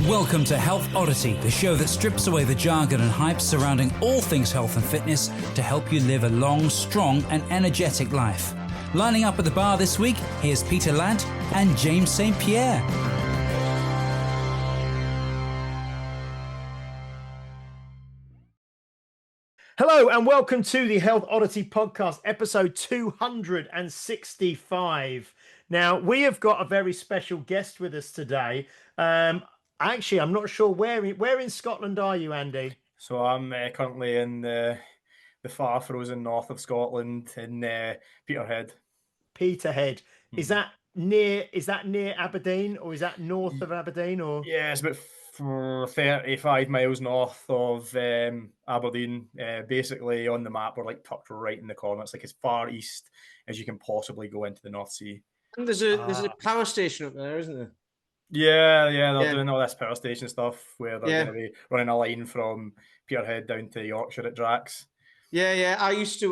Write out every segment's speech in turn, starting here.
Welcome to Health Oddity, the show that strips away the jargon and hype surrounding all things health and fitness to help you live a long, strong and energetic life. Lining up at the bar this week, here's Peter Ladd and James St. Pierre. Hello and welcome to the Health Oddity podcast, episode 265. Now, we have got a very special guest with us today. Actually, I'm not sure where in Scotland are you, Andy? So I'm currently in the far frozen north of Scotland in Peterhead. Peterhead. Is that near Aberdeen, or is that north of Aberdeen, or? Yeah, it's about 35 miles north of Aberdeen. Basically on the map, we're like tucked right in the corner. It's like as far east as you can possibly go into the North Sea. And there's a power station up there, isn't there? Yeah, they're doing all this power station stuff where they're going to be running a line from Peterhead down to Yorkshire at Drax. Yeah. I used to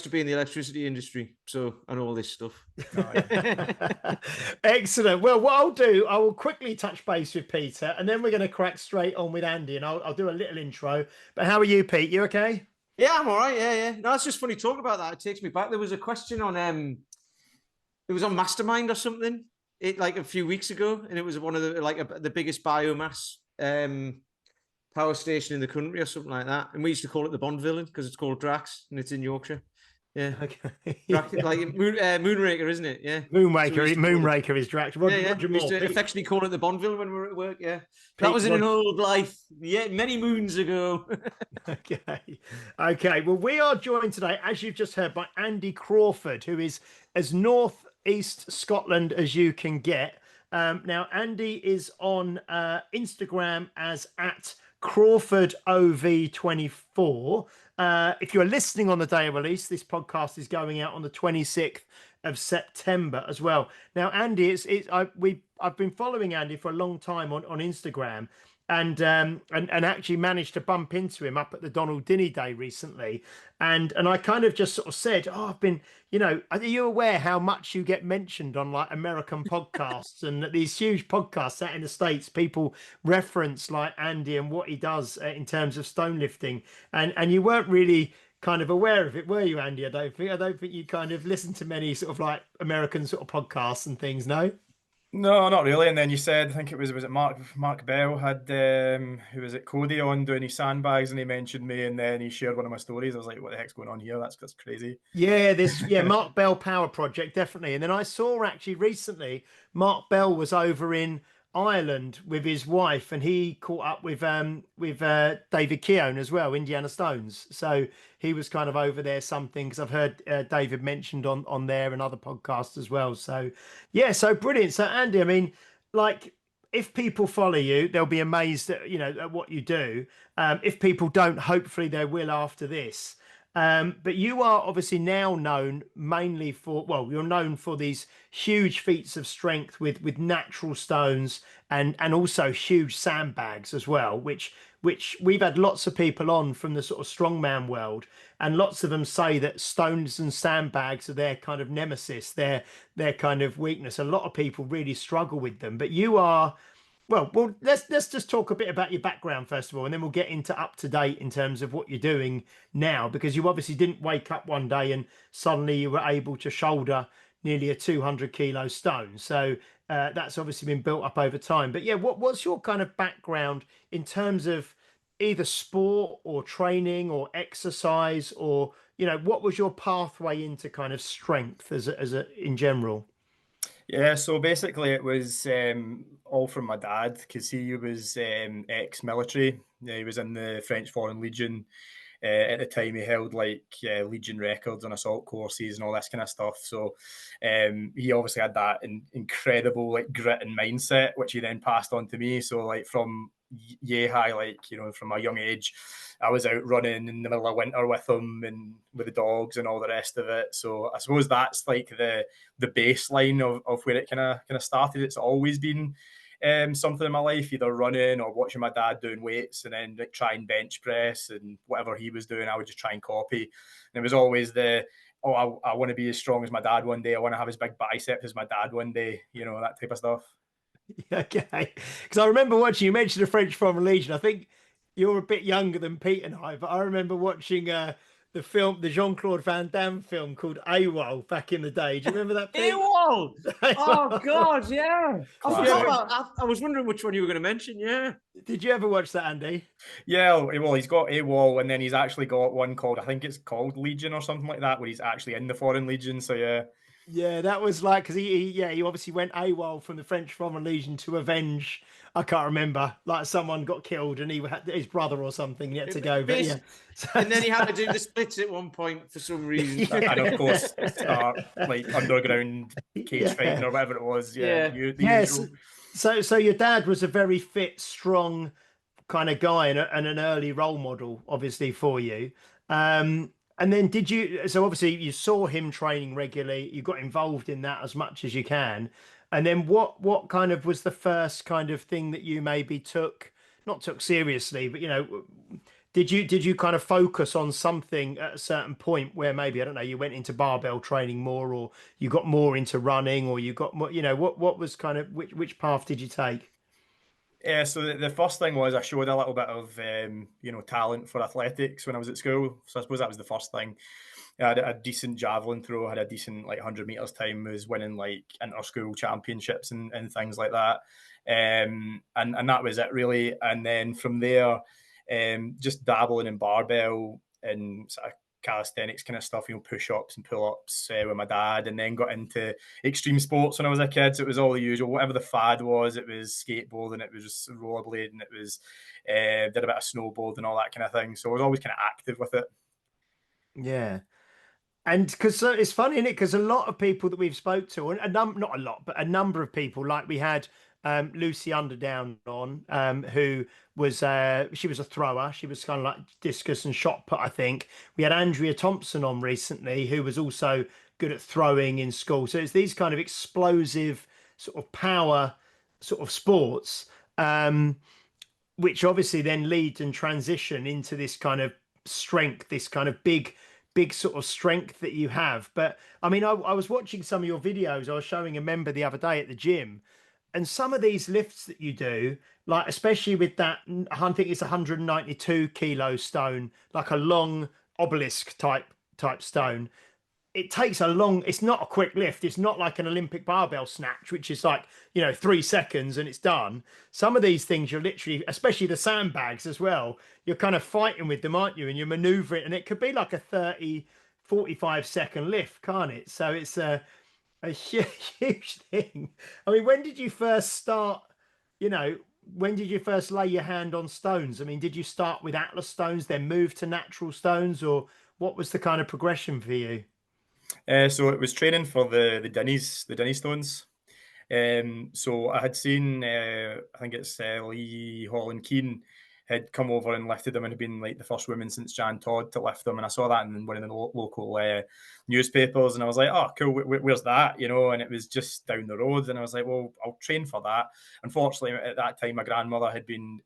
be in the electricity industry, so I know all this stuff. Oh, yeah. Excellent. Well, what I'll do, I will quickly touch base with Peter, and then we're going to crack straight on with Andy, and I'll do a little intro. But how are you, Pete? You okay? Yeah, I'm all right. Yeah. No, it's just funny talking about that. It takes me back. There was a question on it was on Mastermind or something. Like a few weeks ago, and it was one of the biggest biomass power station in the country or something like that. And we used to call it the Bond villain because it's called Drax and it's in Yorkshire. Yeah, Okay. Drax, like Moonraker, isn't it? Yeah, Moonraker is Drax. Roger we used to affectionately call it the Bond villain when we were at work. Yeah, that was in an old life. Yeah, many moons ago. Okay. Well, we are joined today, as you've just heard, by Andy Crawford, who is as northeast Scotland as you can get. Now, Andy is on Instagram as at CrawfordOV24. If you're listening on the day of release, this podcast is going out on the 26th of September as well. Now, Andy, I've been following Andy for a long time on Instagram, and actually managed to bump into him up at the Donald Dinny Day recently, and I kind of just sort of said, I've been, are you aware how much you get mentioned on like American podcasts and these huge podcasts out in the States? People reference like Andy and what he does in terms of stone lifting, and you weren't really kind of aware of it, were you, Andy? I don't think you kind of listen to many sort of like American sort of podcasts and things, no? No, not really. And then you said, I think was it Mark Bell had who was it, Cody on doing his sandbags, and he mentioned me, and then he shared one of my stories. I was like, what the heck's going on here? That's crazy. Yeah, Mark Bell Power Project, definitely. And then I saw actually recently Mark Bell was over in Ireland with his wife, and he caught up with David Keown as well, Indiana Stones. So he was kind of over there something, because I've heard David mentioned on there and other podcasts as well. So yeah, so brilliant. So Andy, I mean, like, if people follow you, they'll be amazed at at what you do. If people don't, hopefully they will after this. But you are obviously now known mainly for, you're known for these huge feats of strength with natural stones and also huge sandbags as well, which we've had lots of people on from the sort of strongman world, and lots of them say that stones and sandbags are their kind of nemesis, their kind of weakness. A lot of people really struggle with them, but you are. Well, let's just talk a bit about your background first of all, and then we'll get into up to date in terms of what you're doing now, because you obviously didn't wake up one day and suddenly you were able to shoulder nearly a 200 kilo stone. So that's obviously been built up over time. But yeah, what's your kind of background in terms of either sport or training or exercise, or what was your pathway into kind of strength as a in general? Yeah, so basically it was all from my dad, because he was ex-military. He was in the French Foreign Legion. At the time, he held like Legion records on assault courses and all this kind of stuff. So he obviously had that incredible like grit and mindset, which he then passed on to me. So like from high, like, from a young age, I was out running in the middle of winter with him and with the dogs and all the rest of it. So I suppose that's like the baseline of where it kind of started. It's always been something in my life, either running or watching my dad doing weights, and then like try and bench press, and whatever he was doing, I would just try and copy. And it was always I want to be as strong as my dad one day. I want to have as big biceps as my dad one day, that type of stuff. Okay, because I remember watching. You mentioned the French Foreign Legion. I think you're a bit younger than Pete and I, but I remember watching the film, the Jean-Claude Van Damme film called A.W.O.L back in the day. Do you remember that, Pete? A.W.O.L. Oh God, yeah. I forgot Classic. about. I was wondering which one you were going to mention. Yeah. Did you ever watch that, Andy? Yeah, well, he's got A.W.O.L, and then he's actually got one called, I think it's called Legion or something like that, where he's actually in the Foreign Legion. So yeah. Yeah, that was like because he obviously went AWOL from the French Foreign Legion to avenge. I can't remember, like someone got killed and he had his brother or something. He had to go, but yeah. And then he had to do the splits at one point for some reason. Yeah. And of course, start like underground cage fighting Yeah. or whatever it was. Yeah, Yeah. the Yes. usual. So your dad was a very fit, strong kind of guy and an early role model, obviously for you. And then did you? So obviously you saw him training regularly. You got involved in that as much as you can. And then what kind of was the first kind of thing that you maybe not took seriously, but did you kind of focus on something at a certain point where maybe I don't know you went into barbell training more, or you got more into running, or you got more? What was kind of which path did you take? Yeah, so the first thing was I showed a little bit of talent for athletics when I was at school. So I suppose that was the first thing. I had a decent javelin throw, had a decent like 100 meters time, was winning like inter-school championships and things like that. And that was it really. And then from there, just dabbling in barbell and sort of calisthenics kind of stuff, push-ups and pull-ups with my dad, and then got into extreme sports when I was a kid. So it was all the usual, whatever the fad was. It was skateboarding, it was rollerblading, it was did a bit of snowboarding and all that kind of thing. So I was always kind of active with it. Yeah. And because it's funny, isn't it? Because a lot of people that we've spoke to, and not a lot, but a number of people, like we had Lucy Underdown on, who was she was a thrower. She was kind of like discus and shot put, I think. We had Andrea Thompson on recently, who was also good at throwing in school. So it's these kind of explosive sort of power sort of sports, which obviously then lead and transition into this kind of strength, this kind of big sort of strength that you have. But I mean, I was watching some of your videos. I was showing a member the other day at the gym, and some of these lifts that you do, like especially with that, I think it's 192 kilo stone, like a long obelisk type stone. It takes a long, it's not a quick lift. It's not like an Olympic barbell snatch, which is like 3 seconds and it's done. Some of these things you're literally, especially the sandbags as well, you're kind of fighting with them, aren't you? And you're maneuvering, and it could be like a 30, 45 second lift, can't it? So it's a huge thing. I mean, when did you first start, you know when did you first lay your hand on stones? I mean, did you start with Atlas stones, then move to natural stones, or what was the kind of progression for you? So it was training for the Dinnie stones. So I had seen, I think it's Lee Holland Keane had come over and lifted them and had been like the first woman since Jan Todd to lift them. And I saw that in one of the local newspapers, and I was like, oh, cool, where's that? And it was just down the road. And I was like, well, I'll train for that. Unfortunately, at that time, my grandmother had been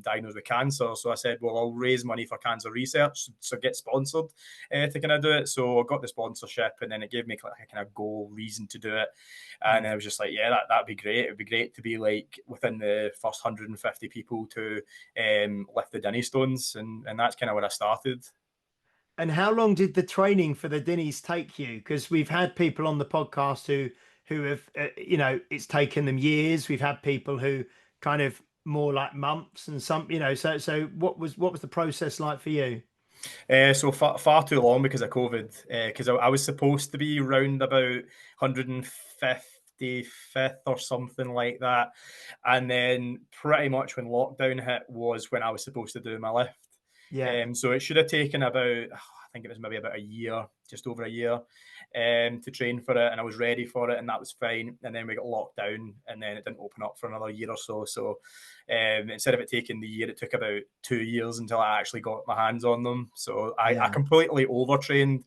diagnosed with cancer. So I said, well, I'll raise money for cancer research, so get sponsored to kind of do it. So I got the sponsorship, and then it gave me like a kind of goal reason to do it. And I was just like, yeah, that'd be great. It'd be great to be like within the first 150 people to lift the Dinnie stones. And that's kind of where I started. And how long did the training for the Dinnies take you? Because we've had people on the podcast who have it's taken them years. We've had people who kind of more like months, and some so what was the process like for you? So far too long because of COVID. Because I was supposed to be round about 155th or something like that, and then pretty much when lockdown hit was when I was supposed to do my lift. Yeah. So it should have taken about, I think it was maybe about a year, just over a year, to train for it, and I was ready for it, and that was fine. And then we got locked down, and then it didn't open up for another year or so. So instead of it taking the year, it took about 2 years until I actually got my hands on them. So I completely overtrained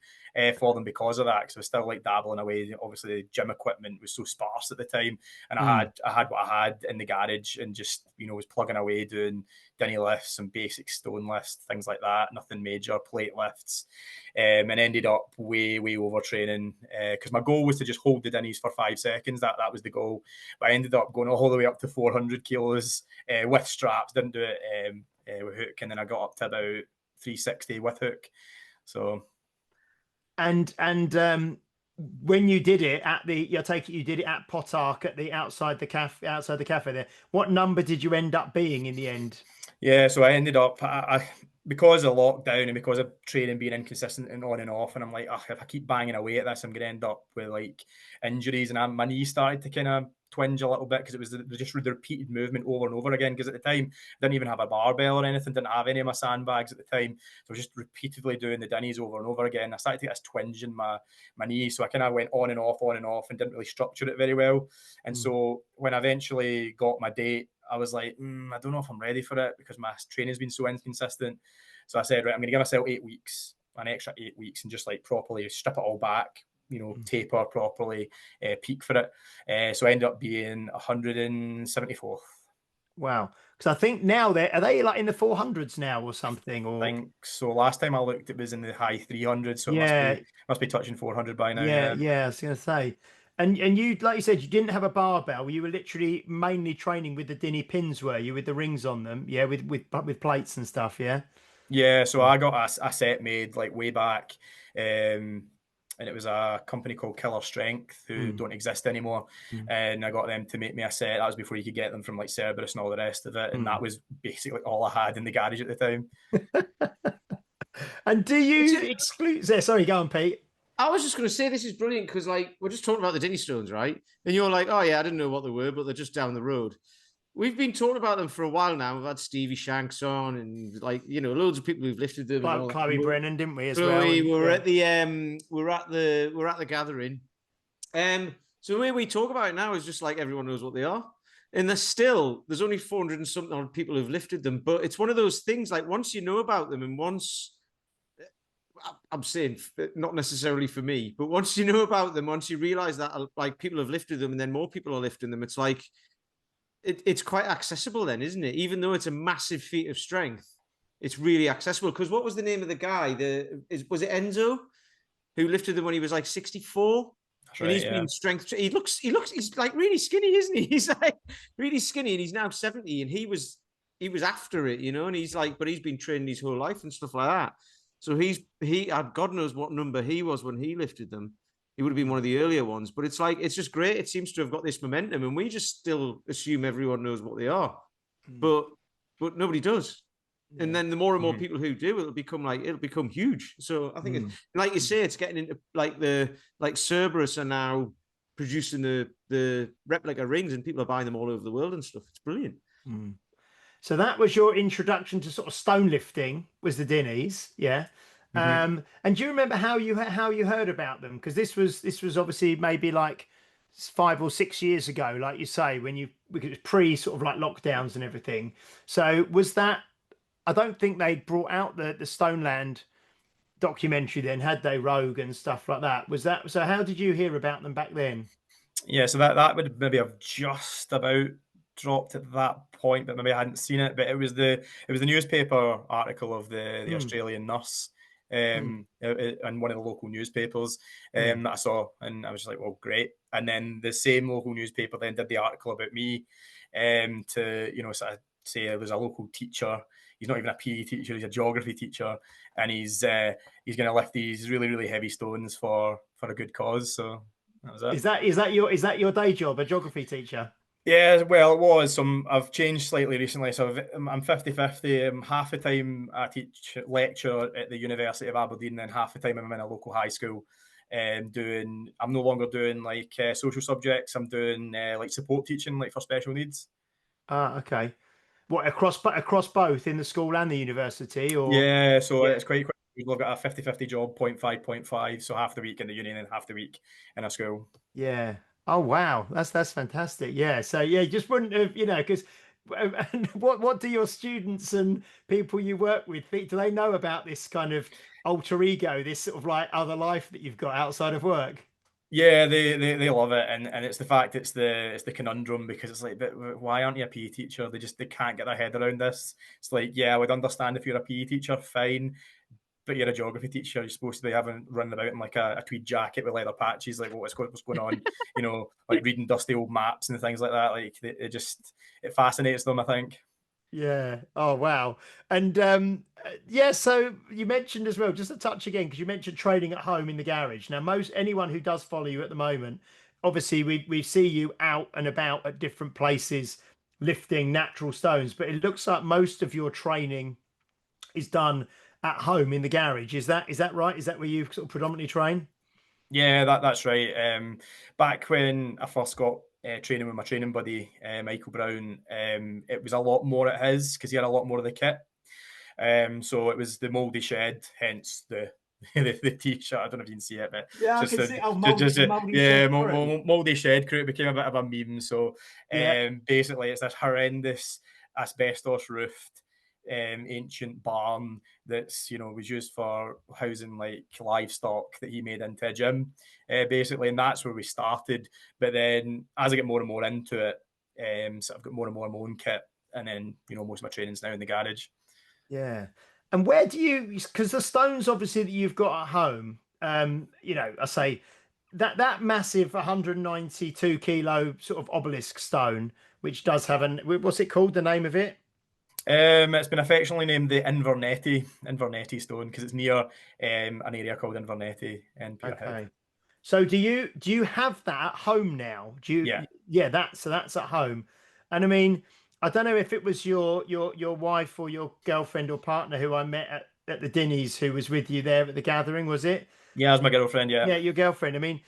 for them because of that. Because I was still like dabbling away. Obviously, the gym equipment was so sparse at the time, and I had what I had in the garage, and just was plugging away doing dinny lifts, some basic stone lifts, things like that. Nothing major, plate lifts, and ended up way overtraining because my goal was to just hold the dinnies for 5 seconds. That was the goal, but I ended up going all the way up to 400 kilos with straps. Didn't do it with hook, and then I got up to about 360 with hook. So, and when you did it at I take it you did it at Potarch at the outside the cafe there. What number did you end up being in the end? Yeah, so I ended up because of lockdown and because of training being inconsistent and on and off, and I'm like, if I keep banging away at this, I'm going to end up with like injuries, and my knee started to kind of twinge a little bit because it was just the repeated movement over and over again. Because at the time, I didn't even have a barbell or anything, didn't have any of my sandbags at the time, so I was just repeatedly doing the dinnies over and over again. I started to get this twinge in my knee, so I kind of went on and off, and didn't really structure it very well. And so when I eventually got my date, I was like, I don't know if I'm ready for it because my training's been so inconsistent. So I said, right, I'm going to give myself 8 weeks, an extra 8 weeks, and just like properly strip it all back, taper properly, peak for it. So I ended up being 174th. Wow. Because I think now are they like in the 400s now or something? Or I think so. Last time I looked, it was in the high 300s. So it must be touching 400 by now. Yeah. I was going to say. And you, like you said, you didn't have a barbell. You were literally mainly training with the dinny pins, were you, with the rings on them? Yeah, with plates and stuff. Yeah. Yeah. So I got a set made like way back, and it was a company called Killer Strength who don't exist anymore. And I got them to make me a set. That was before you could get them from like Cerberus and all the rest of it. And that was basically all I had in the garage at the time. And do you exclude? Sorry, go on, Pete. I was just going to say this is brilliant because like we're just talking about the Dinny Stones, right? And you're like, oh yeah, I didn't know what they were, but they're just down the road. We've been talking about them for a while now. We've had Stevie Shanks on, and like loads of people who've lifted them. Like Chloe Brennan, didn't we? As well, well. We were at the gathering. So the way we talk about it now is just like everyone knows what they are, and there's only 400 and something odd people who've lifted them. But it's one of those things like once you know about them, and once I'm saying not necessarily for me, but once you know about them, once you realize that like people have lifted them and then more people are lifting them, it's like it's quite accessible then, isn't it? Even though it's a massive feat of strength, it's really accessible. Because what was the name of the guy? Was it Enzo who lifted them when he was like 64? That's and right, he's been strength. He's like really skinny, isn't he? He's like really skinny, and he's now 70, and he was after it, and he's like, but he's been training his whole life and stuff like that. So God knows what number he was when he lifted them. He would have been one of the earlier ones, but it's like, it's just great. It seems to have got this momentum, and we just still assume everyone knows what they are, but nobody does. Yeah. And then the more and more people who do, it'll become huge. So I think, like you say, it's getting into like Cerberus are now producing the replica rings, and people are buying them all over the world and stuff. It's brilliant. So that was your introduction to sort of stone lifting, was the Dinnies, yeah. And do you remember how you heard about them? Because this was obviously maybe like 5 or 6 years ago, like you say, because it was pre sort of like lockdowns and everything. So was that? I don't think they brought out the Stoneland documentary then, had they? Rogue and stuff like that. Was that? So how did you hear about them back then? Yeah, so that would maybe have just about dropped at that point, but maybe I hadn't seen it. But it was the newspaper article of the Australian nurse in one of the local newspapers that I saw, and I was just like, well, great. And then the same local newspaper then did the article about me to sort of say there was a local teacher. He's not even a PE teacher, he's a geography teacher, and he's going to lift these really, really heavy stones for a good cause. So that was it. Is that your day job, a geography teacher? Yeah, well, it was. So I've changed slightly recently. So I'm 50-50. Half the time I teach lecture at the University of Aberdeen, and half the time I'm in a local high school. I'm no longer doing like social subjects. I'm doing like support teaching, like for special needs. Okay. What, across both in the school and the university? Or yeah, so it's quite. We've got a 50-50 job, 0.5. So half the week in the uni and half the week in a school. Yeah. Oh wow, that's fantastic. Yeah. So yeah, just wouldn't have, because And what do your students and people you work with think? Do they know about this kind of alter ego, this sort of like other life that you've got outside of work? Yeah, they love it, and it's the fact it's the conundrum, because it's like, but why aren't you a PE teacher? They can't get their head around this. It's like, yeah, I would understand if you're a PE teacher, fine, but you're a geography teacher. You're supposed to be having running about in like a tweed jacket with leather patches. Like, what's going on? You know, like reading dusty old maps and things like that. Like, it fascinates them, I think. Yeah. Oh, wow. And yeah, so you mentioned as well, just a touch again, because you mentioned training at home in the garage. Now, most anyone who does follow you at the moment, obviously we see you out and about at different places lifting natural stones, but it looks like most of your training is done at home in the garage. Is that right? Is that where you sort of predominantly train? Yeah, that's right. Back when I first got training with my training buddy, Michael Brown, it was a lot more at his, because he had a lot more of the kit. So it was the mouldy shed, hence the the t-shirt. I don't know if you can see it, but Yeah, I just can a, see. Oh, just the a, mouldy yeah, shed crew. mouldy shed crew. It became a bit of a meme. So Yeah. basically, it's this horrendous asbestos roofed ancient barn that's, was used for housing like livestock that he made into a gym, basically, and that's where we started. But then as I get more and more into it, so I've got more and more of my own kit, and then most of my training's now in the garage. Yeah. And where do you, because the stones obviously that you've got at home, I say that massive 192 kilo sort of obelisk stone, which does have what's it called? The name of it? It's been affectionately named the Invernetti stone, because it's near an area called Invernetty in Peterhead. Okay. So do you have that at home now? Do you? Yeah. Yeah, that's at home. And I mean, I don't know if it was your wife or your girlfriend or partner who I met at the Dinnies who was with you there at the gathering, was it? Yeah, that's my girlfriend, yeah. Yeah, your girlfriend. I mean,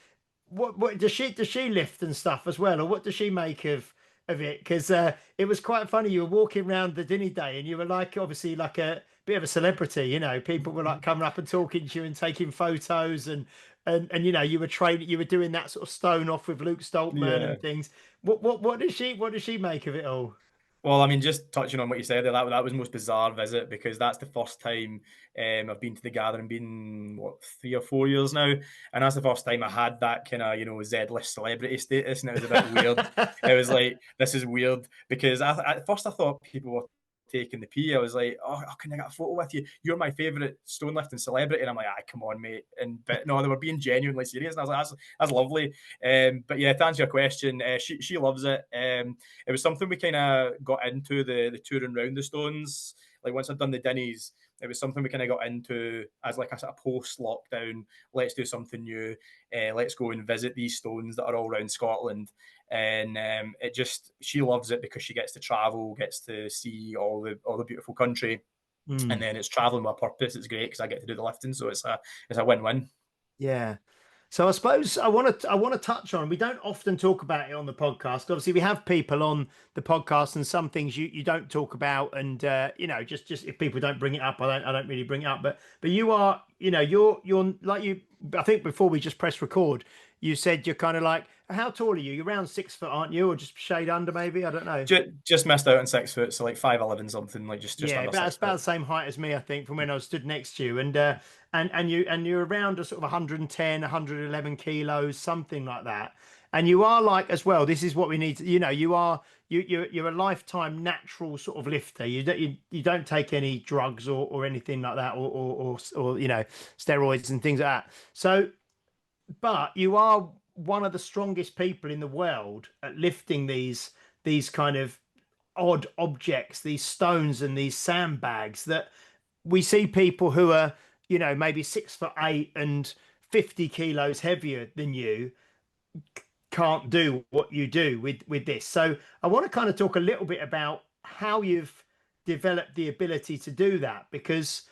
what does she lift and stuff as well, or what does she make of it? Because it was quite funny. You were walking around the Dinny Day, and you were like obviously like a bit of a celebrity. People were like coming up and talking to you and taking photos, and you were training, you were doing that sort of stone off with Luke Stoltman Yeah. and things. What does she make of it all? Well, I mean, just touching on what you said there, that was the most bizarre visit, because that's the first time I've been to the gathering, been, 3 or 4 years now, and that's the first time I had that kind of, Z-list celebrity status, and it was a bit weird. It was like, this is weird, because at first I thought people were taking the pee. I was like, oh, can I get a photo with you? You're my favourite stone lifting celebrity. And I'm like, come on, mate. But no, they were being genuinely serious. And I was like, that's lovely. But yeah, to answer your question, she loves it. It was something we kind of got into, the touring around the stones. Like, once I'd done the Dinnies, it was something we kind of got into as like a sort of post-lockdown. Let's do something new. Let's go and visit these stones that are all around Scotland. And she loves it, because she gets to travel, gets to see all the beautiful country, and then it's traveling with a purpose. It's great because I get to do the lifting, so it's a win-win. Yeah. So I suppose I want to touch on. We don't often talk about it on the podcast. Obviously, we have people on the podcast, and some things you don't talk about, and just if people don't bring it up, I don't really bring it up. But you are, you're like you. I think before we just press record, you said you're kind of like, how tall are you? You're around 6 foot, aren't you, or just shade under maybe? I don't know. Just missed out on 6 foot, so like 5'11" something, like just Yeah, under but it's 6 about foot. the same height as me, I think, from when I was stood next to you. And you're around a sort of 110, 111 kilos, something like that. And you are like, as well, this is what we need to, you're a lifetime natural sort of lifter. You don't take any drugs or anything like that, or steroids and things like that. So, but you are one of the strongest people in the world at lifting these kind of odd objects, these stones and these sandbags, that we see people who are, maybe 6'8" and 50 kilos heavier than you can't do what you do with this. So I want to kind of talk a little bit about how you've developed the ability to do that, because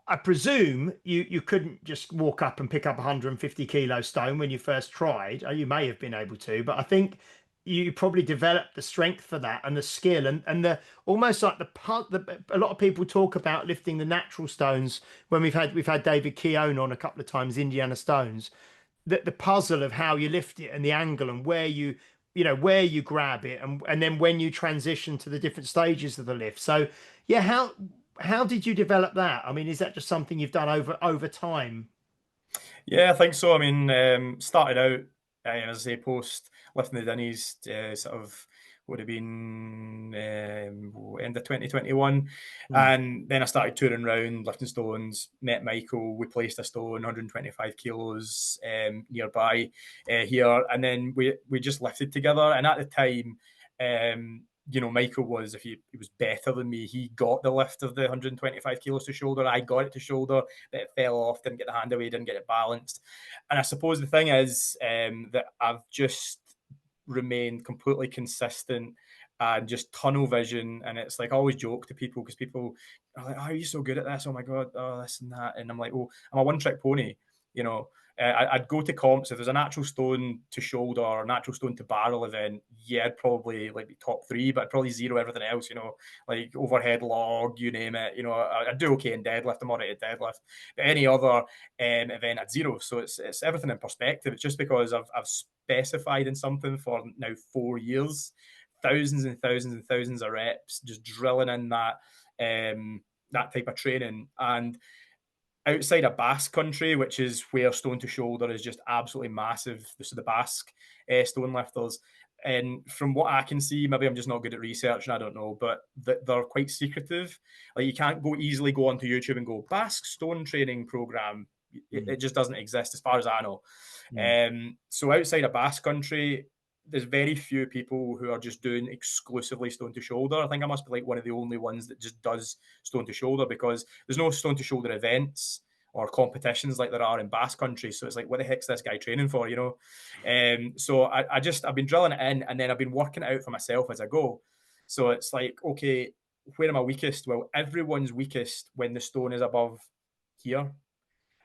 I presume you couldn't just walk up and pick up a 150 kilo stone when you first tried. You may have been able to, but I think you probably developed the strength for that and the skill, and the almost like a lot of people talk about lifting the natural stones. When we've had David Keown on a couple of times, Indiana stones, the puzzle of how you lift it and the angle and where you you know, where you grab it, and then when you transition to the different stages of the lift. So yeah, how did you develop that? I mean, is that just something you've done over time? Yeah, I think so. I mean, started out, as I say, post lifting the Dinnies, sort of would have been end of 2021. Mm. And then I started touring around, lifting stones, met Michael, we placed a stone, 125 kilos nearby here. And then we just lifted together. And at the time, you know, Michael was, if he was better than me, he got the lift of the 125 kilos to shoulder. I got it to shoulder, but it fell off, didn't get the hand away, didn't get it balanced. And I suppose the thing is that I've just remained completely consistent and just tunnel vision. And it's like, I always joke to people because people are like, oh, are you so good at this? Oh my God, oh, this and that. And I'm like, oh, I'm a one trick pony, you know. I'd go to comps if there's a natural stone to shoulder or a natural stone to barrel event. Yeah, I'd probably like be top 3, but I'd probably zero everything else. You know, like overhead log, you name it. You know, I'd do okay in deadlift. I'm alright at deadlift, but any other event I'd zero. So it's everything in perspective. It's just because I've specified in something for now 4 years, thousands and thousands and thousands of reps, just drilling in that that type of training. And outside of Basque country, which is where stone to shoulder is just absolutely massive, so the Basque stone lifters, and from what I can see, maybe I'm just not good at research and I don't know, but they're quite secretive. Like, you can't easily go onto YouTube and go Basque stone training program. It just doesn't exist as far as I know. So outside of Basque country, there's very few people who are just doing exclusively stone to shoulder. I think I must be like one of the only ones that just does stone to shoulder, because there's no stone to shoulder events or competitions like there are in Basque country. So it's like, what the heck's this guy training for, you know? So I've been drilling it in, and then I've been working it out for myself as I go. So it's like, okay, where am I weakest? Well, everyone's weakest when the stone is above here.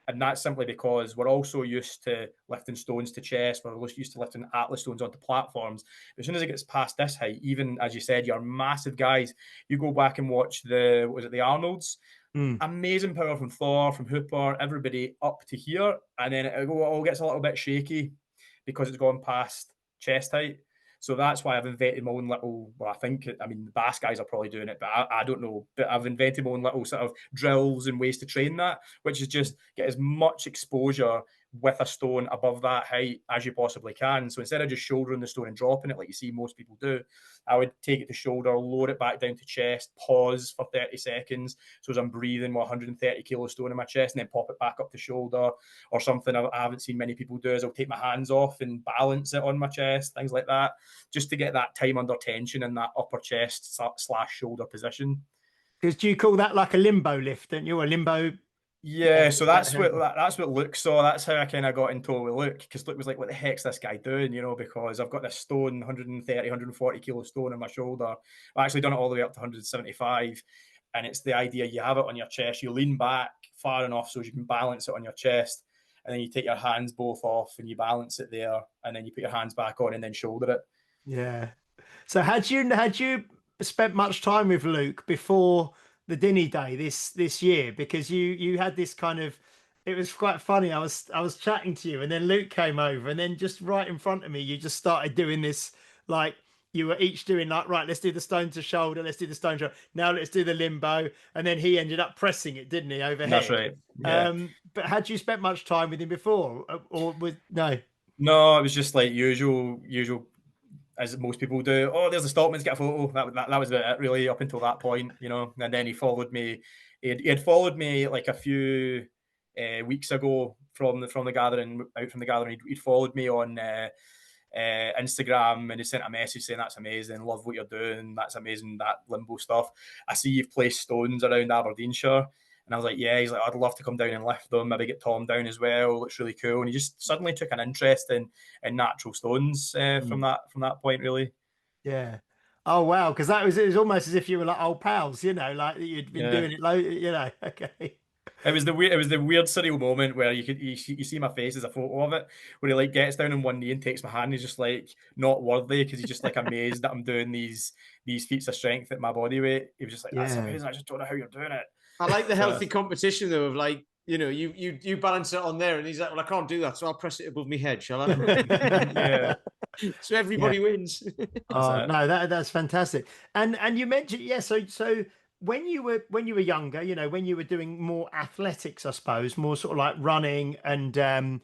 And that's simply because we're also used to lifting stones to chest. We're used to lifting Atlas stones onto platforms. But as soon as it gets past this height, even as you said, you're massive guys. You go back and watch the Arnolds. Amazing power from Thor, from Hooper, everybody up to here. And then it all gets a little bit shaky because it's gone past chest height. So that's why I've invented my own little, well, I mean, the Basque guys are probably doing it, but I don't know. But I've invented my own little sort of drills and ways to train that, which is just get as much exposure with a stone above that height as you possibly can. So instead of just shouldering the stone and dropping it like you see most people do, I would take it to shoulder, lower it back down to chest, pause for 30 seconds. So as I'm breathing with 130 kilo stone in my chest, and then pop it back up to shoulder. Or something I haven't seen many people do is I'll take my hands off and balance it on my chest, things like that, just to get that time under tension in that upper chest / shoulder position. Because do you call that like a limbo lift, don't you? A limbo. Yeah, so that's what Luke saw. That's how I kind of got into it with Luke, because Luke was like, what the heck's this guy doing? You know, because I've got this stone, 130, 140 kilo stone on my shoulder. I've actually done it all the way up to 175. And it's the idea, you have it on your chest, you lean back far enough so you can balance it on your chest. And then you take your hands both off and you balance it there. And then you put your hands back on and then shoulder it. Yeah. So had you spent much time with Luke before the Dinny Day this year? Because you had this kind of, it was quite funny. I was chatting to you, and then Luke came over, and then just right in front of me, you just started doing this, like you were each doing like, right, let's do the stone to shoulder, let's do the stone to shoulder. Now let's do the limbo. And then he ended up pressing it, didn't he, overhead? That's right. Yeah. But had you spent much time with him before, or was no? No, it was just like usual as most people do. Oh, there's the Stoltman's, get a photo. That was about it, really, up until that point, you know. And then he followed me. He had followed me like a few weeks ago from the gathering. He'd followed me on Instagram, and he sent a message saying, that's amazing, love what you're doing, that's amazing, that Limbo stuff. I see you've placed stones around Aberdeenshire. And I was like, yeah. He's like, I'd love to come down and lift them, maybe get Tom down as well. Looks really cool. And he just suddenly took an interest in natural stones from that point, really. Yeah. Oh wow, because it was almost as if you were like old pals, you know, like you'd been doing it, you know. Okay. It was the weird surreal moment where you see my face as a photo of it, where he like gets down on one knee and takes my hand. He's just like not worthy, because he's just like amazed that I'm doing these feats of strength at my body weight. He was just like, that's amazing. I just don't know how you're doing it. I like the healthy competition though, of like, you know, you balance it on there, and he's like, well, I can't do that, so I'll press it above my head, shall I? Yeah. So everybody wins. Oh no, that's fantastic. And you mentioned, yeah, so when you were younger, when you were doing more athletics, I suppose, more sort of like running and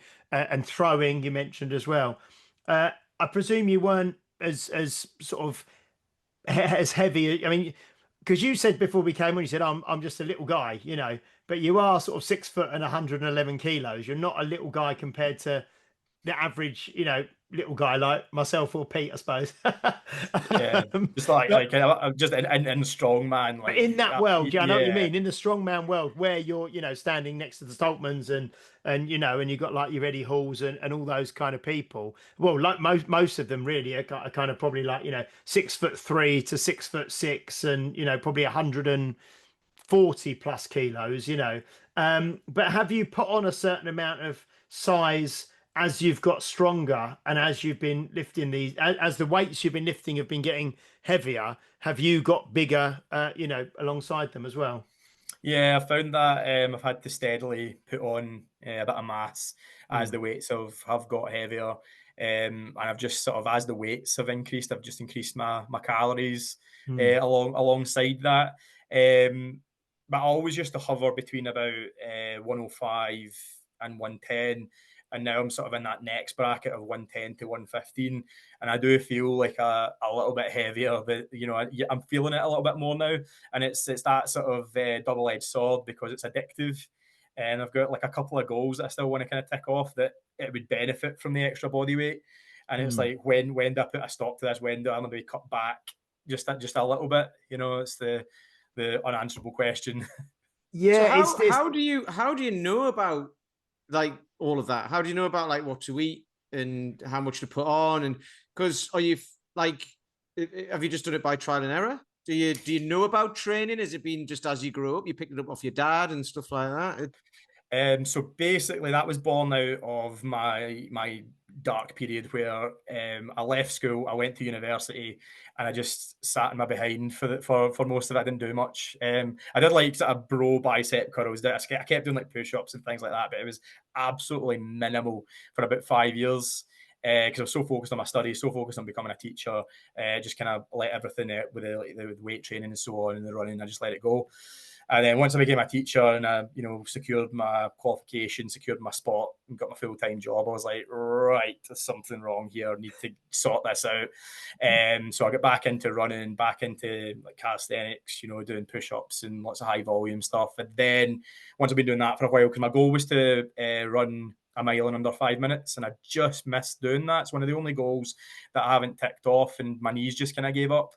throwing, you mentioned as well. I presume you weren't as sort of as heavy. I mean, because you said before we came on, you said I'm just a little guy, but you are sort of 6 foot and 111 kilos. You're not a little guy compared to the average, little guy like myself or Pete, I suppose. Yeah, just like just in strong man, But like in that world, yeah, I know what you yeah. mean. In the strongman world, where you're, standing next to the Stoltmans and you've got like your Eddie Halls and all those kind of people. Well, like most of them really are kind of probably like 6'3" to 6'6", and probably 140 plus kilos. But have you put on a certain amount of size as you've got stronger and as you've been lifting as the weights you've been lifting have been getting heavier, have you got bigger, alongside them as well? Yeah, I found that I've had to steadily put on a bit of mass as Mm. the weights have got heavier. And I've just sort of, as the weights have increased, I've just increased my calories Mm. alongside that. But I always used to hover between about 105 and 110. And now I'm sort of in that next bracket of 110 to 115. And I do feel like a little bit heavier, but I'm feeling it a little bit more now. And it's that sort of double-edged sword because it's addictive. And I've got like a couple of goals that I still want to kind of tick off that it would benefit from the extra body weight. And it's like, when do I put a stop to this? When do I maybe cut back just a little bit? It's the unanswerable question. So Yeah, it's how do you know about like all of that? How do you know about like what to eat and how much to put on? And because are you like, have you just done it by trial and error? Do you know about training? Has it been just as you grow up, you picked it up off your dad and stuff like that? So basically, that was born out of my dark period where I left school, I went to university, and I just sat in my behind for most of it. I didn't do much. I did like sort of bro bicep curls. I kept doing like push ups and things like that, but it was absolutely minimal for about 5 years. Because I was so focused on my studies, so focused on becoming a teacher, just kind of let everything out with the weight training and so on and the running. I just let it go. And then once I became a teacher and I, secured my qualification, secured my spot, and got my full-time job, I was like, right, there's something wrong here. I need to sort this out. So I got back into running, back into like calisthenics, doing push-ups and lots of high volume stuff. And then once I've been doing that for a while, because my goal was to run a mile in under 5 minutes, and I just missed doing that. It's one of the only goals that I haven't ticked off, and my knees just kind of gave up.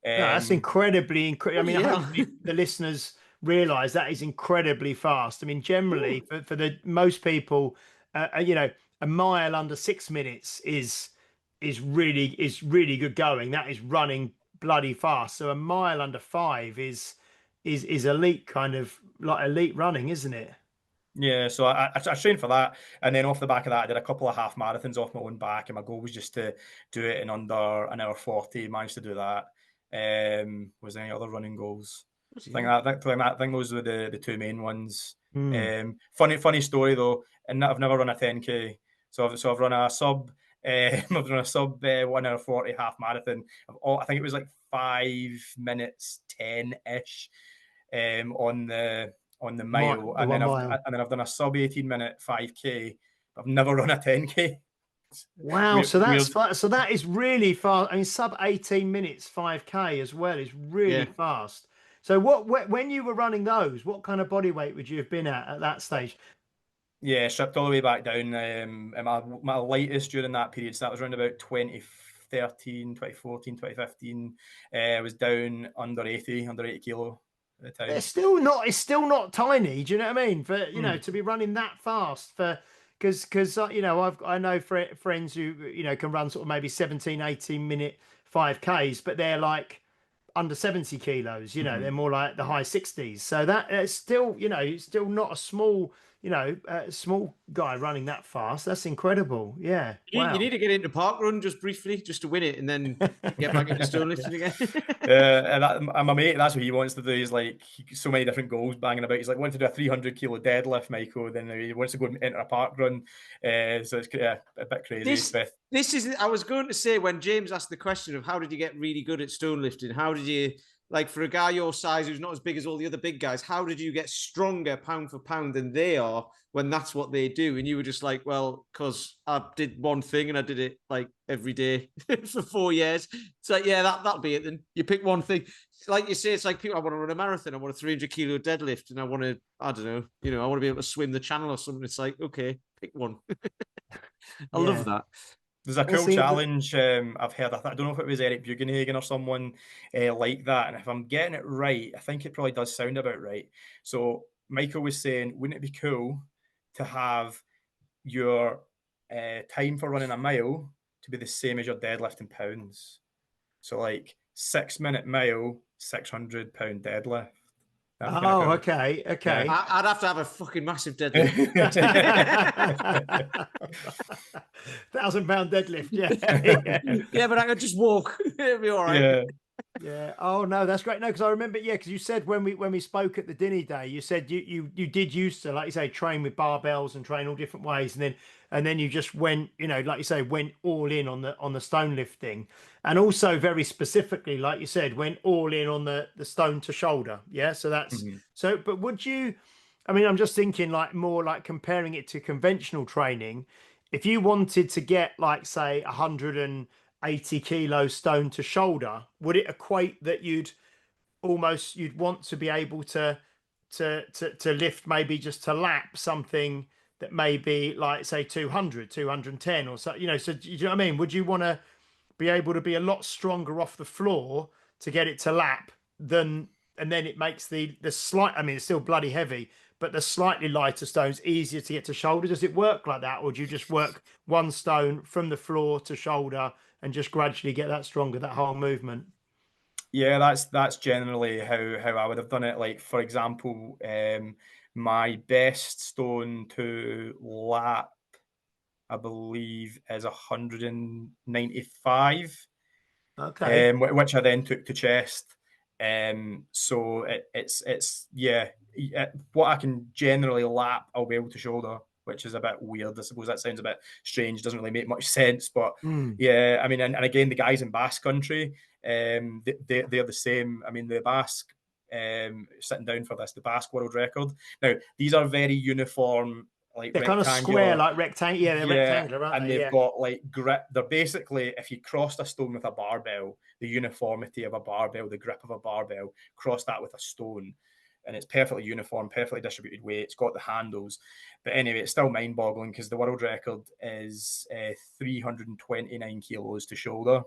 no, that's incredibly. I mean, Yeah. hopefully the listeners realize that is incredibly fast. I mean, generally for the most people, a mile under 6 minutes is really good going. That is running bloody fast. So a mile under 5 is elite, kind of like elite running, isn't it? Yeah, so I trained for that, and then off the back of that, I did a couple of half marathons off my own back, and my goal was just to do it in under an hour 40. Managed to do that. Was there any other running goals? I think those were the two main ones. Funny story though, and I've never run a 10K, so I've run a sub. I've run a sub 1 hour 40 half marathon. I think it was like 5 minutes 10 ish, on the mile, The and 1 mile. then I've done a sub 18-minute 5K. I've never run a 10K. Wow, Weird, so weird. so that is really fast. I mean, sub 18 minutes 5K as well is really Yeah. fast. So when you were running those, what kind of body weight would you have been at that stage? Yeah, stripped all the way back down. And my lightest during that period, so that was around about 2013, 2014, 2015. I was down under 80 kilo at the time. It's still not tiny. Do you know what I mean? For to be running that fast for because I know friends who can run sort of maybe 17, 18 minute 5Ks, but they're like under 70 kilos. They're more like the high 60s. So that it's still it's still not a small a small guy running that fast. That's incredible. Yeah. You Wow. need to get into park run just briefly, just to win it, and then get back into stone lifting again. And my mate, that's what he wants to do. He's like so many different goals banging about. He's like, wants to do a 300 kilo deadlift, Michael. Then he wants to go and enter a park run. So it's a bit crazy. This is. I was going to say, when James asked the question of how did you get really good at stone lifting, how did you, like, for a guy your size who's not as big as all the other big guys, how did you get stronger pound for pound than they are when that's what they do? And you were just like, well, because I did one thing and I did it like every day for 4 years. It's like, yeah, that'll be it then. You pick one thing. Like you say, it's like people, I want to run a marathon, I want a 300 kilo deadlift, and I want to, I don't know, I want to be able to swim the channel or something. It's like, okay, pick one. I love that. There's a cool challenge I've heard. I don't know if it was Eric Bugenhagen or someone like that. And if I'm getting it right, I think it probably does sound about right. So Michael was saying, wouldn't it be cool to have your time for running a mile to be the same as your deadlift in pounds? So like 6-minute mile, 600-pound deadlift. Oh, okay. Yeah. I'd have to have a fucking massive deadlift. 1,000-pound deadlift. Yeah, but I could just walk. It'd be all right. Yeah. Oh no, that's great. No, because I remember, because you said when we spoke at the Dinny Day, you said you did used to, like you say, train with barbells and train all different ways, and then you just went, like you say, went all in on the stone lifting, and also very specifically, like you said, went all in on the stone to shoulder. Yeah. So that's so. But would you? I mean, I'm just thinking like more like comparing it to conventional training. If you wanted to get like say 180 kilo stone to shoulder, would it equate that you'd want to be able to lift maybe just to lap something that may be like say 200, 210 or so, so do you know what I mean? Would you want to be able to be a lot stronger off the floor to get it to lap and then it makes the slight, I mean, it's still bloody heavy, but the slightly lighter stones easier to get to shoulder? Does it work like that? Or do you just work one stone from the floor to shoulder and just gradually get that stronger, that whole movement? Yeah, that's generally how I would have done it. Like, for example, my best stone to lap, I believe, is 195. Okay. Which I then took to chest. So it's what I can generally lap, I'll be able to shoulder, which is a bit weird. I suppose that sounds a bit strange, doesn't really make much sense, but yeah, I mean, and again, the guys in Basque Country, they're the same. I mean, the Basque, sitting down for this, the Basque world record. Now, these are very uniform, like they're kind of square, like rectangle. Yeah, they're rectangular, aren't and they? They've got like grip. They're basically, if you crossed a stone with a barbell, the uniformity of a barbell, the grip of a barbell, cross that with a stone, and it's perfectly uniform, perfectly distributed weight. It's got the handles, but anyway, it's still mind-boggling because the world record is 329 kilos to shoulder.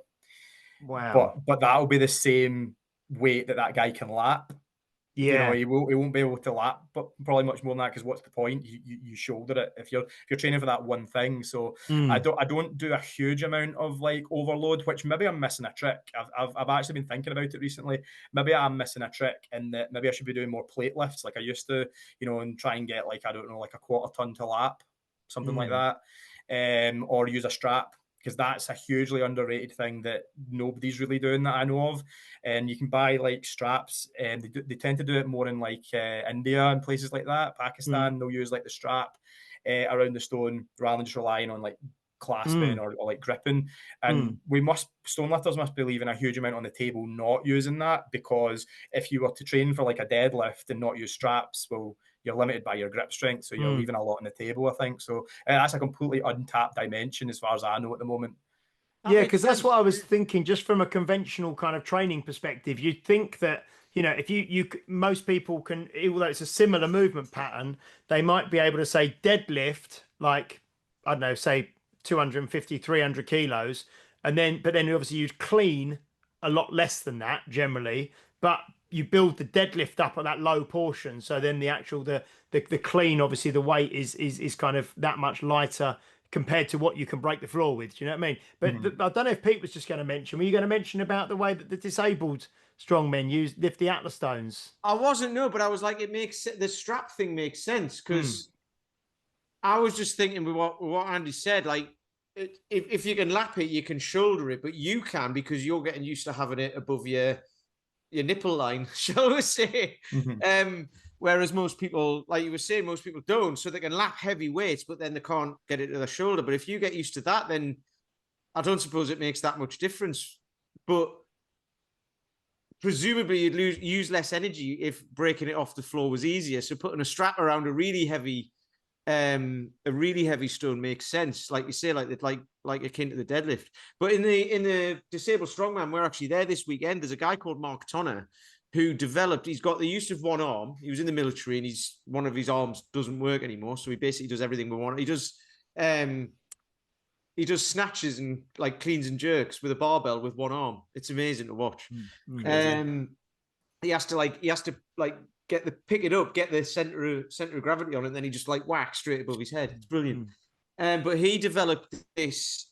Wow! But that'll be the same weight that guy can lap. Yeah, he won't be able to lap, but probably much more than that, because what's the point? You shoulder it if you're training for that one thing. So I don't do a huge amount of like overload, which maybe I'm missing a trick. I've actually been thinking about it recently. Maybe I'm missing a trick in that maybe I should be doing more plate lifts like I used to, and try and get like, I don't know, like a 1/4 ton to lap, something like that, or use a strap. Because that's a hugely underrated thing that nobody's really doing that I know of. And you can buy like straps, and they tend to do it more in like India and places like that. Pakistan, they'll use like the strap around the stone rather than just relying on like clasping or like gripping. And stone lifters must be leaving a huge amount on the table not using that, because if you were to train for like a deadlift and not use straps, well, you're limited by your grip strength, so you're leaving a lot on the table, I think. So that's a completely untapped dimension as far as I know at the moment. Yeah, because that's what I was thinking, just from a conventional kind of training perspective. You'd think that, if most people can, although it's a similar movement pattern, they might be able to say deadlift, like, I don't know, say 250, 300 kilos. But then obviously you'd clean a lot less than that generally, but you build the deadlift up at that low portion. So then the actual, the clean, obviously the weight is kind of that much lighter compared to what you can break the floor with. Do you know what I mean? But I don't know if Pete was just going to mention, were you going to mention about the way that the disabled strongmen lift the Atlas stones? I wasn't, no, but I was like, it makes the strap thing makes sense, because I was just thinking with what Andy said, like if you can lap it, you can shoulder it, but you can because you're getting used to having it above your nipple line, shall we say? Whereas most people, like you were saying, most people don't, so they can lap heavy weights, but then they can't get it to their shoulder. But if you get used to that, then I don't suppose it makes that much difference. But presumably you'd use less energy if breaking it off the floor was easier. So putting a strap around a really heavy stone makes sense, like you say, like akin to the deadlift. But in the disabled strongman, we're actually there this weekend. There's a guy called Mark Tonner who he's got the use of one arm. He was in the military and one of his arms doesn't work anymore, so he basically does everything with one. He does snatches and like cleans and jerks with a barbell with one arm. It's amazing to watch. He has to pick it up, get the center of gravity on it, and then he just like whacks straight above his head. It's brilliant. But he developed this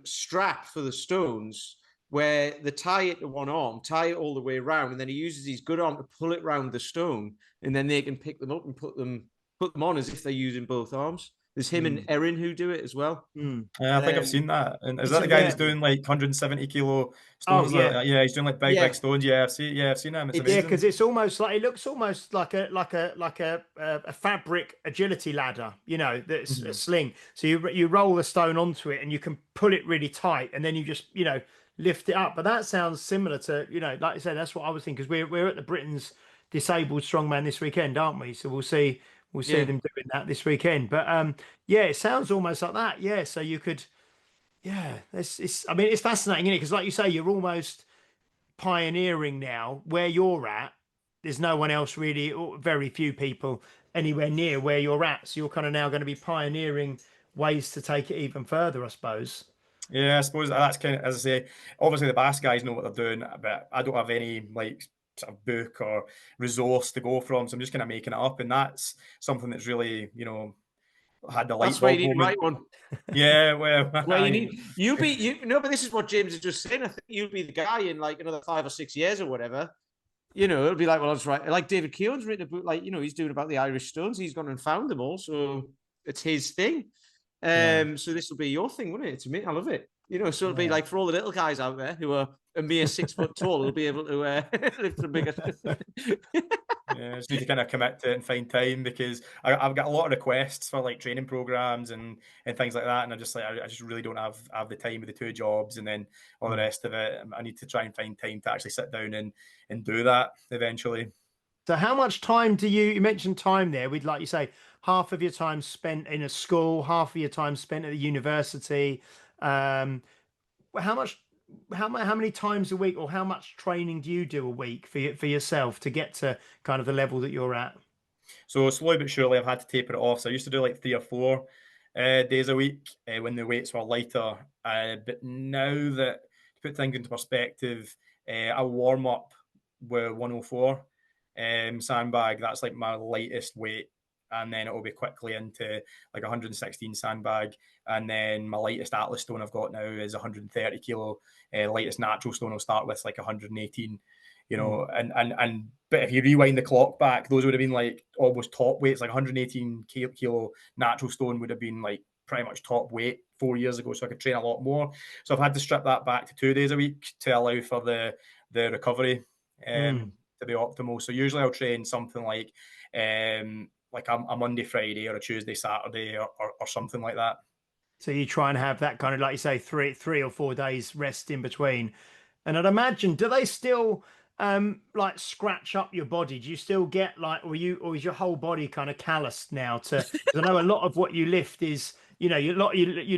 strap for the stones where they tie it to one arm, tie it all the way around, and then he uses his good arm to pull it round the stone, and then they can pick them up and put them on as if they're using both arms. There's him and Erin who do it as well. Yeah, I think I've seen that. And is that the guy that's doing like 170 kilo stones? Oh, yeah. Yeah, he's doing like big stones. Yeah, I've seen him. It's amazing. Yeah, because it's almost like it looks almost like a fabric agility ladder, you know, that's a sling. So you roll the stone onto it and you can pull it really tight, and then you just, you know, lift it up. But that sounds similar to, you know, like I said, that's what I was thinking, because we're at the Britain's Disabled Strongman this weekend, aren't we? So we'll see them doing that this weekend. But yeah, it sounds almost like that. Yeah, so you could, yeah, I mean, it's fascinating, isn't it? Because like you say, you're almost pioneering now where you're at. There's no one else really, or very few people anywhere near where you're at. So you're kind of now going to be pioneering ways to take it even further, I suppose. Yeah, I suppose that's kind of, as I say, obviously the Basque guys know what they're doing, but I don't have any like sort of book or resource to go from, so I'm just kind of making it up, and that's something that's really, you know, had the light That's why you bulb need to moment. write one. Yeah, well, but this is what James is just saying. I think you'll be the guy in like another 5 or 6 years or whatever. You know, it'll be like, well, I was right. Like David Keown's written a book, like, you know, he's doing about the Irish Stones. He's gone and found them all, so it's his thing. So this will be your thing, won't it? To me, I love it. You know, so it'll be like for all the little guys out there who are a mere 6 foot tall, they'll be able to lift them bigger. Yeah, I just need to kind of commit to it and find time, because I've got a lot of requests for like training programs and things like that, and I just really don't have the time with the 2 jobs and then all the rest of it. I need to try and find time to actually sit down and do that eventually. So how much time do you mentioned time there? We'd, like you say, half of your time spent in a school, half of your time spent at the university. How many times a week, or how much training do you do a week for yourself to get to kind of the level that you're at? So slowly but surely I've had to taper it off. So I used to do like 3 or 4 days a week when the weights were lighter. But now that, to put things into perspective, I warm up with 104 sandbag. That's like my lightest weight. And then it will be quickly into like 116 sandbag. And then my lightest Atlas stone I've got now is 130 kilo. Lightest natural stone I'll start with like 118, you know. And but if you rewind the clock back, those would have been like almost top weights. Like 118 kilo natural stone would have been like pretty much top weight 4 years ago. So I could train a lot more. So I've had to strip that back to 2 days a week to allow for the recovery to be optimal. So usually I'll train something like a Monday, Friday, or a Tuesday, Saturday, or something like that. So you try and have that kind of, like you say, 3 or 4 days rest in between. And I'd imagine, do they still like scratch up your body? Do you still get like, or is your whole body kind of calloused now? Because I know a lot of what you lift is, you know, you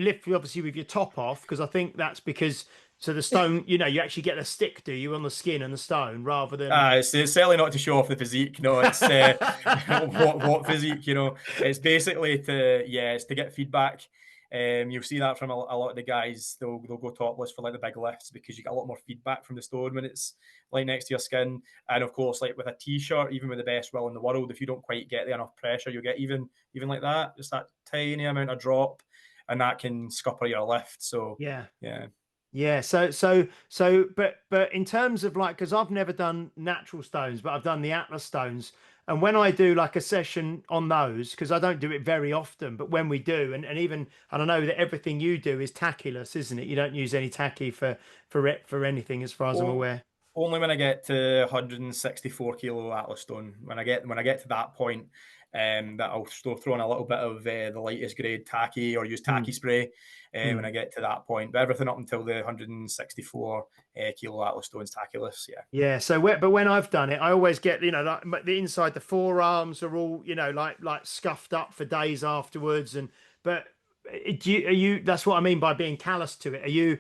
lift obviously with your top off, because I think that's because. So the stone, you know, you actually get a stick, do you, on the skin and the stone, rather than... It's certainly not to show off the physique. No, it's what physique, you know. It's basically it's to get feedback. You'll see that from a lot of the guys. They'll go topless for like the big lifts, because you get a lot more feedback from the stone when it's like next to your skin. And of course, like with a t-shirt, even with the best will in the world, if you don't quite get the enough pressure, you'll get even like that, just that tiny amount of drop, and that can scupper your lift. So yeah. So, but in terms of like, because I've never done natural stones, but I've done the Atlas stones. And when I do like a session on those, because I don't do it very often, but when we do, and I know that everything you do is tachyless, isn't it? You don't use any tacky for anything, as far as I'm aware. Only when I get to 164 kilo Atlas stone. When I get to that point, that I'll still throw in a little bit of the lightest grade tacky or use tacky spray when I get to that point. But everything up until the 164 kilo Atlas stones tachyless, yeah. Yeah. So, but when I've done it, I always get, like the inside, the forearms are all, like scuffed up for days afterwards. But are you? That's what I mean by being callous to it. Are you?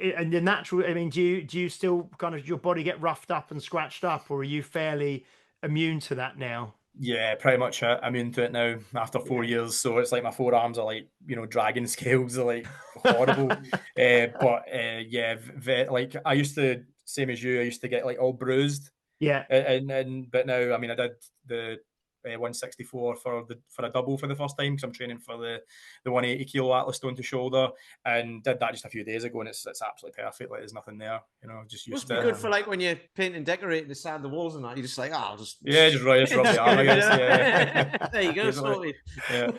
And the natural, I mean, do you still kind of, your body get roughed up and scratched up, or are you fairly immune to that now? Yeah, pretty much immune to it now after 4 years. So it's like my forearms are like, dragon scales are like horrible. Yeah, like I used to, same as you, I used to get like all bruised. Yeah. But now, I mean, I did the 164 for a double for the first time because I'm training for the 180 kilo Atlas stone to shoulder, and did that just a few days ago, and it's absolutely perfect. Like there's nothing there, just used Must to. be good for like when you're painting and decorating the side of the walls and that. You're just like, I'll just just rub the arm, I guess. Yeah. There you go, sorted. Yeah.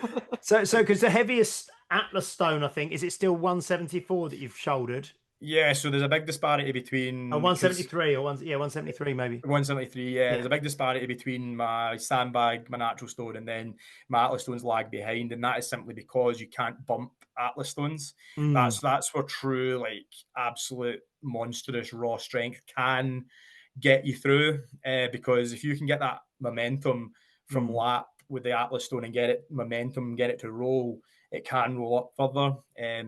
So because the heaviest Atlas stone, I think, is it still 174 that you've shouldered? Yeah, so there's a big disparity between 173 or 173 maybe. 173, yeah. There's a big disparity between my sandbag, my natural stone, and then my Atlas stones lag behind, and that is simply because you can't bump Atlas stones. That's where true, like absolute monstrous raw strength can get you through. Because if you can get that momentum from lap with the Atlas stone and get it to roll, it can roll up further.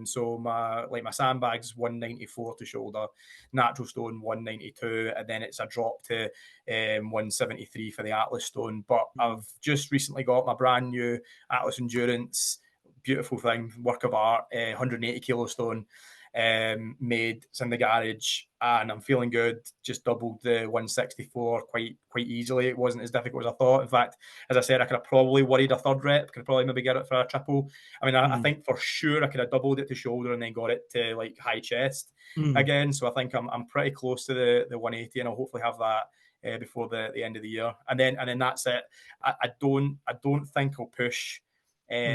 So my sandbags 194 to shoulder, natural stone 192, and then it's a drop to 173 for the Atlas stone. But I've just recently got my brand new Atlas Endurance, beautiful thing, work of art, 180 kilo stone. Made. It's in the garage and I'm feeling good. Just doubled the 164 quite easily. It wasn't as difficult as I thought. In fact, as I said, I could have probably worried a third rep. Could have probably maybe get it for a triple. I mean, I think for sure I could have doubled it to shoulder and then got it to like high chest again. So I think I'm pretty close to the 180, and I'll hopefully have that before the end of the year. And then that's it. I don't think I'll push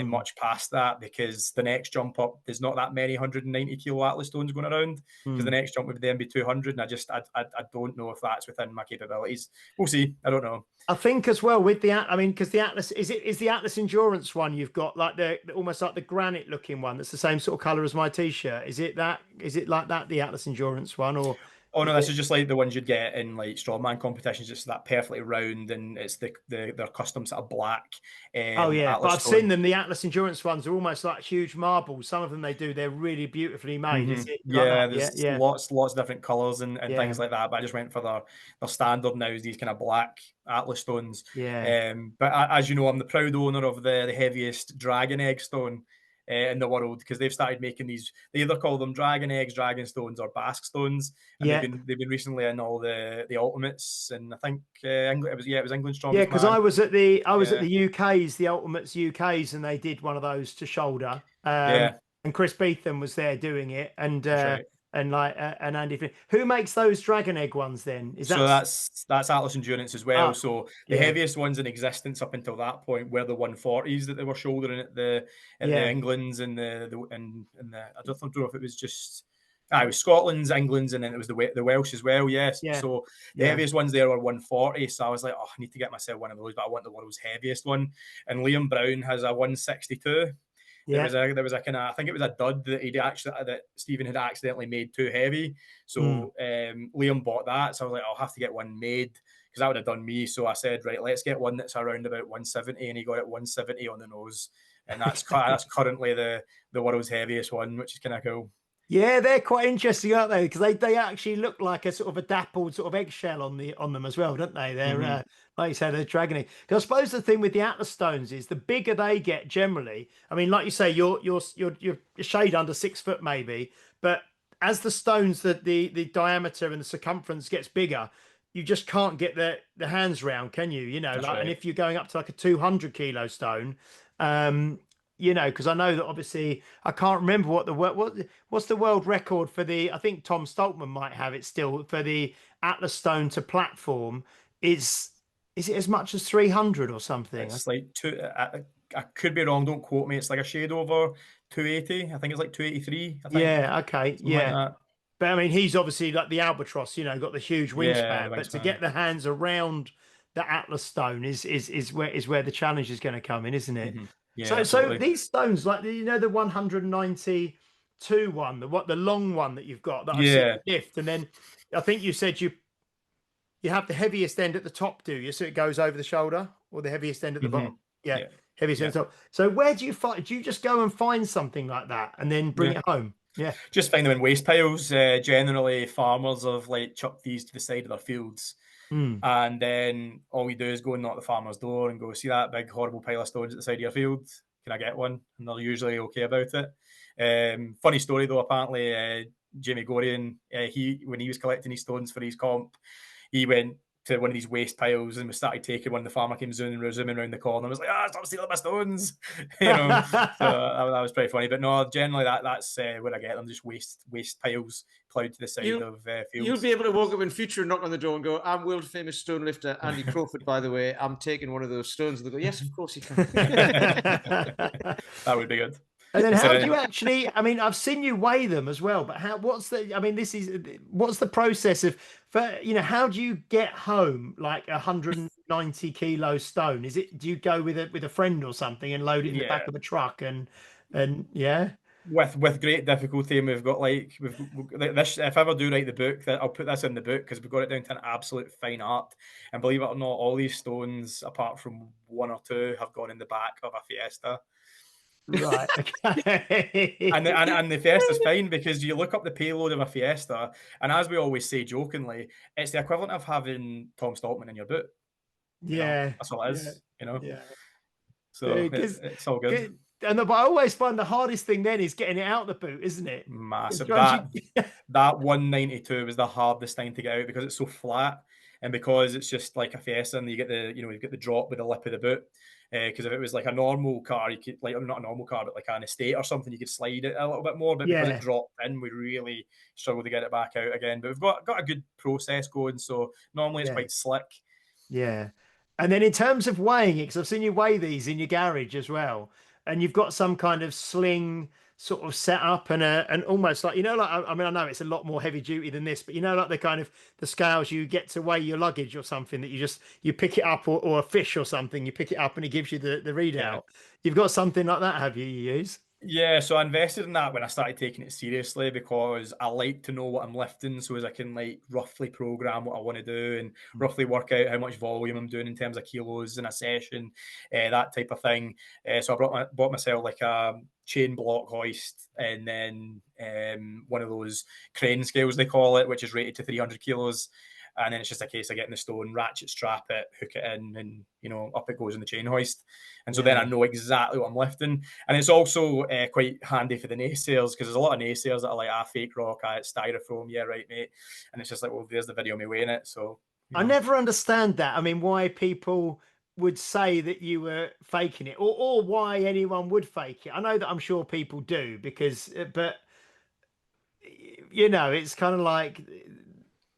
much past that, because the next jump up, there's not that many 190 kilo Atlas stones going around, because the next jump would then be 200, and I don't know if that's within my capabilities. We'll see. I don't know. I think as well with because the Atlas is the Atlas Endurance one you've got, like the almost like the granite looking one that's the same sort of color as my t-shirt. Is it like that, the Atlas Endurance one, or? Oh no, this is just like the ones you'd get in like strongman competitions, just that perfectly round, and it's their custom sort of black. Oh yeah, Atlas but I've stone. seen them. The Atlas Endurance ones are almost like huge marbles. Some of them they're really beautifully made. Is it? Yeah, like there's yeah. lots of different colours and things like that. But I just went for their standard now is these kind of black Atlas stones. Yeah. But as you know, I'm the proud owner of the heaviest dragon egg stone in the world, because they've started making these. They either call them dragon eggs, dragon stones, or Basque stones. And they've been recently in all the ultimates, and I think it was England's strongest. Yeah, because man. I was at the UK's, the Ultimates UK's, and they did one of those to shoulder. And Chris Beetham was there doing it, and right. and Andy Flynn. Who makes those dragon egg ones then? That's Atlas Endurance as well. So the yeah. heaviest ones in existence up until that point were the 140s that they were shouldering at the England's and the I don't know if it was just it was Scotland's, England's, and then it was the Welsh as well. Yes. Yeah. So the heaviest ones there were 140. So I was like, I need to get myself one of those, but I want the world's heaviest one. And Liam Brown has a 162. Yeah. There was a kind of, I think it was a dud that Stephen had accidentally made too heavy. So Liam bought that. So I was like, I'll have to get one made, because that would have done me. So I said, right, let's get one that's around about 170, and he got it 170 on the nose, and that's currently the world's heaviest one, which is kind of cool. Yeah, they're quite interesting, aren't they? Because they actually look like a sort of a dappled sort of eggshell on them as well, don't they? They're like you say, they're dragon egg. Because I suppose the thing with the Atlas stones is the bigger they get generally. I mean, like you say, you're a shade under 6 foot maybe, but as the stones, the diameter and the circumference gets bigger, you just can't get the hands round, can you? Right. And if you're going up to like a 200 kilo stone, because I know that obviously I can't remember what's the world record for I think Tom Stoltman might have it still, for the Atlas stone to platform. Is it as much as 300 or something? It's like I could be wrong, don't quote me. It's like a shade over 280. I think it's like 283, I think. Yeah, okay, Something like that. But I mean, he's obviously like the albatross, got the huge Yeah, wingspan. the But to wingspan. get the hands around the Atlas stone is where the challenge is going to come in, isn't it? Yeah, So absolutely. these stones, like the 192 one, the long one that you've got that I've seen you lift, and then I think you said you have the heaviest end at the top, do you? So it goes over the shoulder, or the heaviest end at the bottom? Yeah, heaviest end at the top. So where do you find? Do you just go and find something like that and then bring it home? Yeah. Just find them in waste piles. Generally, farmers have like chucked these to the side of their fields. And then all we do is go and knock the farmer's door and go, see that big horrible pile of stones at the side of your field? Can I get one? And they're usually okay about it. Funny story though, apparently Jamie Gorian, when he was collecting his stones for his comp, he went to one of these waste piles and we started taking one. The farmer came zooming around the corner and was like, stop stealing my stones. So that was pretty funny. But no, generally that's where I get them, just waste piles plowed to the side of fields. You'll be able to walk up in future and knock on the door and go, I'm world famous stone lifter Andy Crawford, by the way. I'm taking one of those stones. And they go, yes, of course you can. That would be good. And then how do you actually, I mean, I've seen you weigh them as well, but what's the process of, how do you get home like 190 kilo stone? Do you go with a friend or something and load it in the back of a truck and yeah? With great difficulty, and we've got this. If I ever do write the book, I'll put this in the book because we've got it down to an absolute fine art. And believe it or not, all these stones, apart from one or two, have gone in the back of a Fiesta. Right. Okay. and the Fiesta's fine because you look up the payload of a Fiesta, and as we always say jokingly, it's the equivalent of having Tom Stoltman in your boot. Yeah, that's all it is. Yeah. So it's all good. But I always find the hardest thing then is getting it out the boot, isn't it? Massive. That 192 was the hardest thing to get out because it's so flat and because it's just like a Fiesta and you get you get the drop with the lip of the boot. Because if it was like a normal car, you could not a normal car, but like an estate or something, you could slide it a little bit more. But because it dropped in, we really struggled to get it back out again. But we've got a good process going, so normally it's quite slick. Yeah. And then in terms of weighing it, because I've seen you weigh these in your garage as well, and you've got some kind of sling sort of set up and almost like, I know it's a lot more heavy duty than this, but like the kind of the scales you get to weigh your luggage or something that you pick it up or a fish or something, you pick it up and it gives you the readout. You've got something like that, have you use? Yeah, so I invested in that when I started taking it seriously because I like to know what I'm lifting so as I can roughly program what I want to do and roughly work out how much volume I'm doing in terms of kilos in a session, that type of thing. So I bought myself like a chain block hoist and then one of those crane scales they call it, which is rated to 300 kilos. And then it's just a case of getting the stone, ratchet strap it, hook it in, and up it goes in the chain hoist. And so then I know exactly what I'm lifting. And it's also quite handy for the naysayers because there's a lot of naysayers that are like, fake rock, it's styrofoam, yeah, right, mate. And it's just like, well, there's the video of me weighing it. So I never understand that. I mean, why people would say that you were faking it, or why anyone would fake it. I know that I'm sure people do because, but it's kind of like.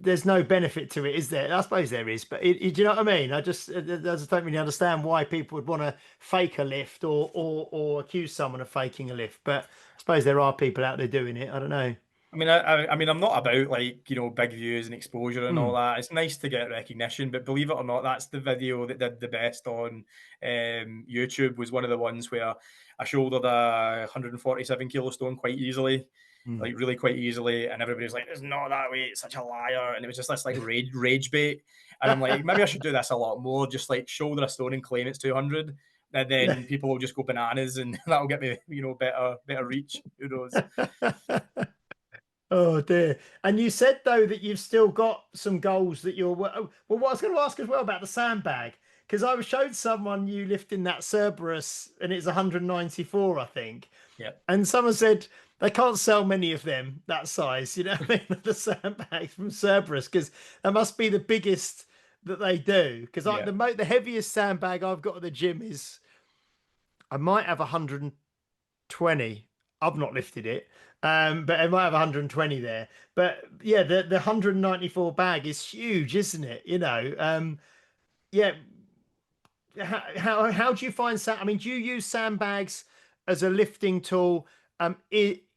There's no benefit to it, is there? I suppose there is, but do you know what I mean? I just don't really understand why people would want to fake a lift or accuse someone of faking a lift. But I suppose there are people out there doing it. I don't know. I mean, I'm not about big views and exposure and all that. It's nice to get recognition, but believe it or not, that's the video that did the best on YouTube. Was one of the ones where I shouldered a 147 kilo stone quite easily. Really quite easily, and everybody was like, "It's not that way. It's such a liar." And it was just this rage bait. And I'm like, maybe I should do this a lot more. Just shoulder a stone and claim it's 200, and then people will just go bananas, and that'll get me, better reach. Who knows? Oh dear. And you said though that you've still got some goals that you're. Well, what I was going to ask as well about the sandbag, because I showed someone you lifting that Cerberus, and it's 194, I think. Yeah. And someone said they can't sell many of them that size, the sandbags from Cerberus, because that must be the biggest that they do. Because the heaviest sandbag I've got at the gym is, I might have 120. I've not lifted it, but I might have 120 there. But yeah, the 194 bag is huge, isn't it? yeah, how do you find I mean, do you use sandbags as a lifting tool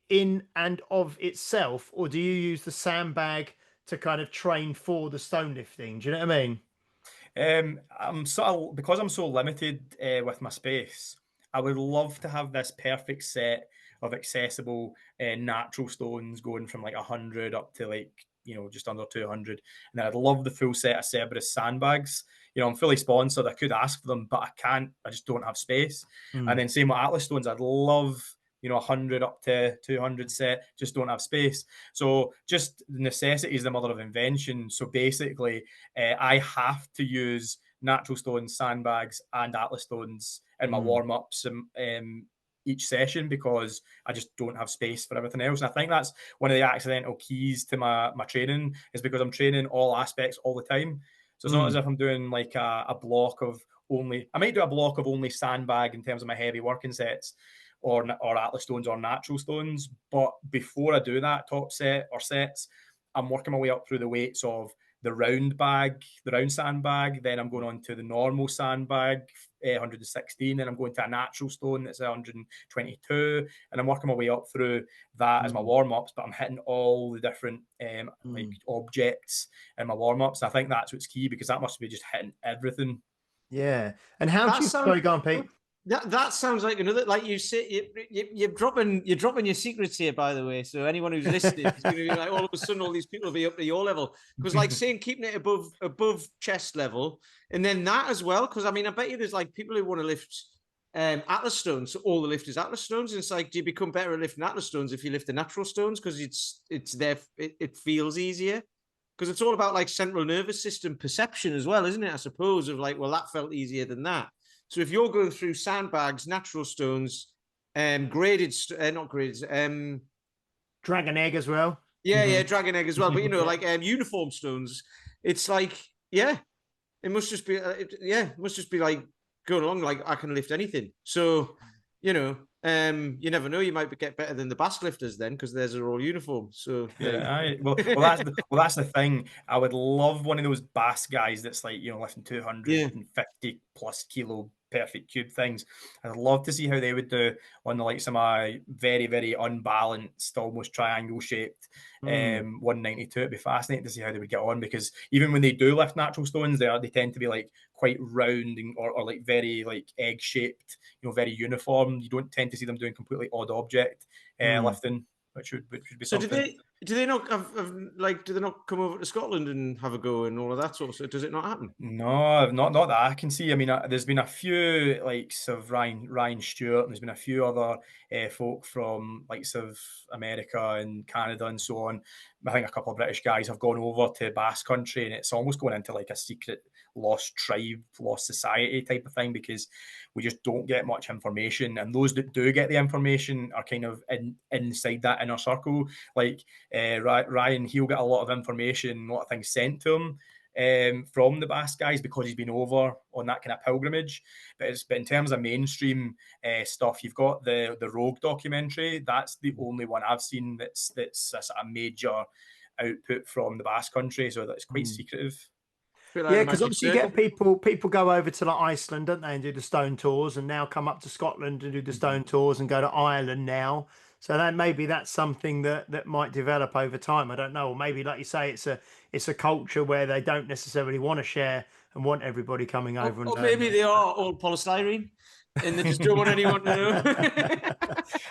in and of itself, or do you use the sandbag to kind of train for the stone lifting? Do you know what I mean? I'm sort of, because I'm so limited with my space, I would love to have this perfect set of accessible natural stones going from like 100 up to like, just under 200. And then I'd love the full set of Cerberus sandbags. I'm fully sponsored. I could ask for them, but I can't. I just don't have space. And then same with Atlas stones. I'd love, 100 up to 200 set, just don't have space. So just necessity is the mother of invention. So basically, I have to use natural stones, sandbags, and Atlas stones in my warm ups each session because I just don't have space for everything else. And I think that's one of the accidental keys to my training, is because I'm training all aspects all the time. So it's not as if I'm doing like a block of only, I might do a block of only sandbag in terms of my heavy working sets, or Atlas stones or natural stones. But before I do that top set or sets, I'm working my way up through the weights of the round sandbag. Then I'm going on to the normal sandbag, 116. Then I'm going to a natural stone that's 122. And I'm working my way up through that as my warm ups. But I'm hitting all the different like objects in my warm ups. And I think that's what's key, because that must be just hitting everything. Yeah. And how do you? Sorry, go on, Pete. That sounds like another, like you say, you're dropping your secrets here, by the way. So anyone who's listening is going to be like, all of a sudden, all these people will be up to your level, because like saying keeping it above chest level, and then that as well. Because I mean, I bet you there's like people who want to lift Atlas stones. So all the lift is Atlas stones, and it's like, do you become better at lifting Atlas stones if you lift the natural stones because it's there, it feels easier. Because it's all about like central nervous system perception as well, isn't it? I suppose, of like, well, that felt easier than that. So if you're going through sandbags, natural stones, graded, not graded, dragon egg as well. Yeah, dragon egg as well. But like uniform stones, it's like, yeah, it must just be, it must just be like going along like I can lift anything. So, you never know, you might get better than the Basque lifters then, because theirs are all uniform. So yeah, well, that's the thing. I would love one of those Basque guys that's like, lifting 250 plus kilo perfect cube things. I'd love to see how they would do on the likes of my very, very unbalanced, almost triangle shaped 192. It'd be fascinating to see how they would get on, because even when they do lift natural stones, they tend to be like quite round or like very like egg shaped, very uniform. You don't tend to see them doing completely odd object lifting, which would be so something. Do they not do they not come over to Scotland and have a go and all of that sort of stuff? Does it not happen? No, not that I can see. I mean, there's been a few likes of Ryan Stewart, and there's been a few other folk from likes of America and Canada and so on. I think a couple of British guys have gone over to Basque Country, and it's almost going into like a secret lost tribe, lost society type of thing, because we just don't get much information, and those that do get the information are kind of inside that inner circle. Like Ryan, he'll get a lot of information, a lot of things sent to him from the Basque guys, because he's been over on that kind of pilgrimage. But in terms of mainstream stuff, you've got the Rogue documentary. That's the only one I've seen that's a sort of major output from the Basque Country, so that's quite secretive. Yeah, because obviously you get people go over to like Iceland, don't they, and do the stone tours, and now come up to Scotland and do the stone tours, and go to Ireland now. So then maybe that's something that might develop over time. I don't know. Or maybe, like you say, it's a culture where they don't necessarily want to share and want everybody coming over. Or maybe they are all polystyrene and they just don't want anyone to know.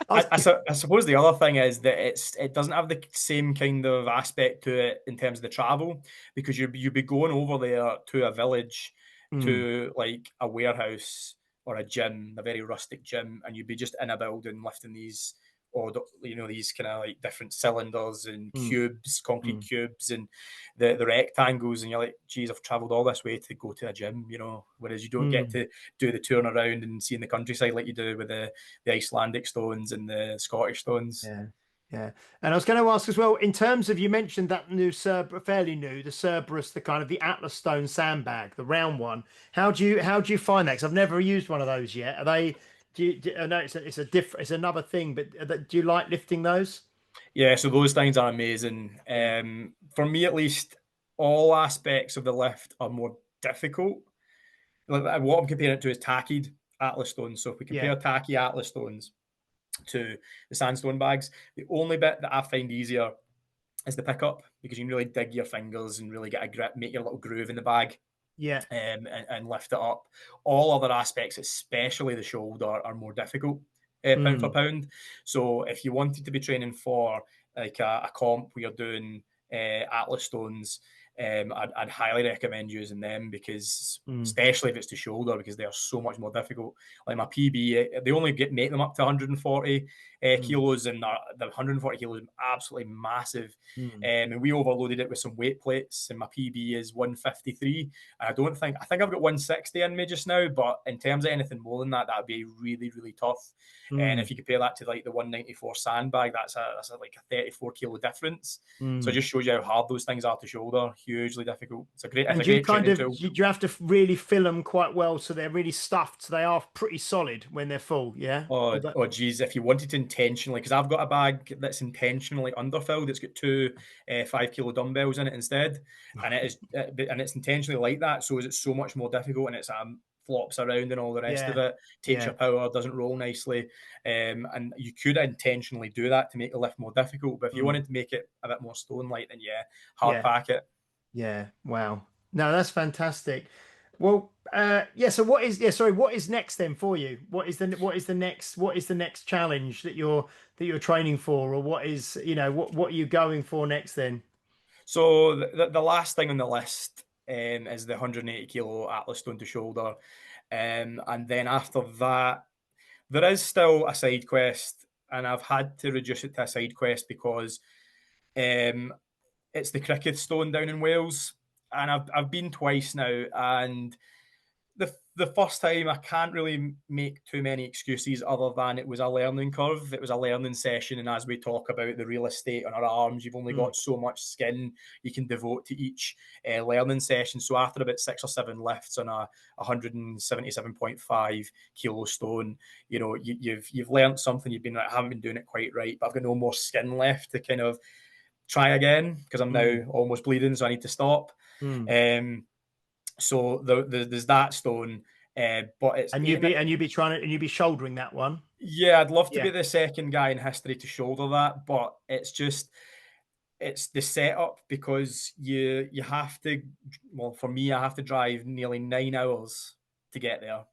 I suppose the other thing is that it doesn't have the same kind of aspect to it in terms of the travel, because you'd be going over there to a village, to like a warehouse or a gym, a very rustic gym, and you'd be just in a building lifting these, or these kind of like different cylinders and cubes, concrete cubes, and the rectangles, and you're like, geez, I've traveled all this way to go to a gym, whereas you don't get to do the touring around and seeing the countryside like you do with the Icelandic stones and the Scottish stones. Yeah. And I was going to ask as well, in terms of, you mentioned that new fairly new, the Cerberus, the kind of the Atlas stone sandbag, the round one. How do you find that? Because I've never used one of those yet. Are they? I know it's another thing, but do you like lifting those? Yeah, so those things are amazing. For me, at least, all aspects of the lift are more difficult what I'm comparing it to is tackied Atlas stones. So if we compare Yeah. tacky Atlas stones to the sandstone bags, the only bit that I find easier is the pickup, because you can really dig your fingers and really get a grip, make your little groove in the bag. Yeah. And lift it up. All other aspects, especially the shoulder, are more difficult pound for pound. So if you wanted to be training for like a comp where you're doing Atlas stones, I'd highly recommend using them, because especially if it's the shoulder, because they are so much more difficult. Like my PB, they only make them up to 140 kilos, and the 140 kilos is absolutely massive. And we overloaded it with some weight plates, and my PB is 153. And I think I've got 160 in me just now, but in terms of anything more than that, that'd be really, really tough. And if you compare that to like the 194 sandbag, that's like a 34 kilo difference. So it just shows you how hard those things are to shoulder. Hugely difficult. It's a great training tool. Do you have to really fill them quite well so they're really stuffed? So they are pretty solid when they're full. Yeah. Oh geez, if you wanted to intentionally, because I've got a bag that's intentionally underfilled, it's got two 5 kilo dumbbells in it instead, and it's intentionally like that, so it's so much more difficult, and it's flops around and all the rest of it, takes your power, doesn't roll nicely, and you could intentionally do that to make the lift more difficult. But if you wanted to make it a bit more stone light, then hard pack it. Yeah. Wow. No, that's fantastic. Well, so what is next then for you? What is the next challenge that you're training for, or what is, what are you going for next then? So the last thing on the list is the 180 kilo Atlas stone to shoulder, and then after that, there is still a side quest, and I've had to reduce it to a side quest because it's the cricket stone down in Wales, and I've been twice now, and the first time I can't really make too many excuses other than it was a learning curve. It was a learning session, and as we talk about the real estate on our arms, you've only got so much skin you can devote to each learning session. So after about 6 or 7 lifts on a 177.5 kilo stone, you've learned something. You've been haven't been doing it quite right, but I've got no more skin left to kind of try again, because I'm now almost bleeding, so I need to stop. So there's that stone, but it's you'd be shouldering that one. Yeah, I'd love to be the second guy in history to shoulder that, but it's the setup, because you have to. Well, for me, I have to drive nearly 9 hours to get there.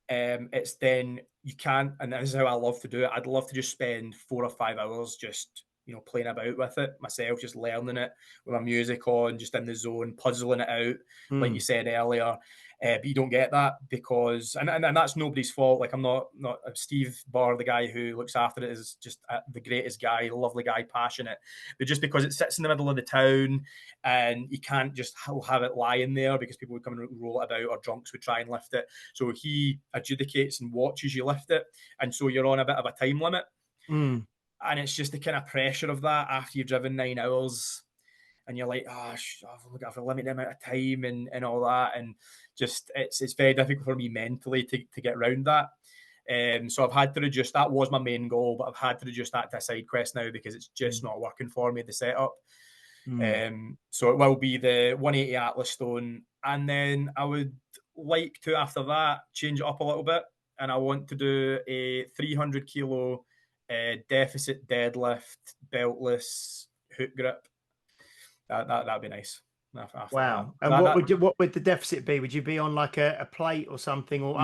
It's then you can't, and this is how I love to do it. I'd love to just spend 4 or 5 hours just playing about with it myself, just learning it with my music on, just in the zone, puzzling it out, like you said earlier. But you don't get that because, and that's nobody's fault. Like I'm not Steve Barr, the guy who looks after it, is just the greatest guy, lovely guy, passionate. But just because it sits in the middle of the town, and you can't just have it lying there because people would come and roll it about, or drunks would try and lift it. So he adjudicates and watches you lift it, and so you're on a bit of a time limit. And it's just the kind of pressure of that after you've driven 9 hours, and you're like, I've only got a limited amount of time and all that, and just it's very difficult for me mentally to get around that. So I've had to reduce. That was my main goal, but I've had to reduce that to a side quest now because it's just not working for me, the setup. So it will be the 180 Atlas stone, and then I would like to, after that, change it up a little bit, and I want to do a 300 kilo deficit deadlift, beltless hook grip. That'd be nice. Wow! And what would the deficit be? Would you be on like a plate or something, or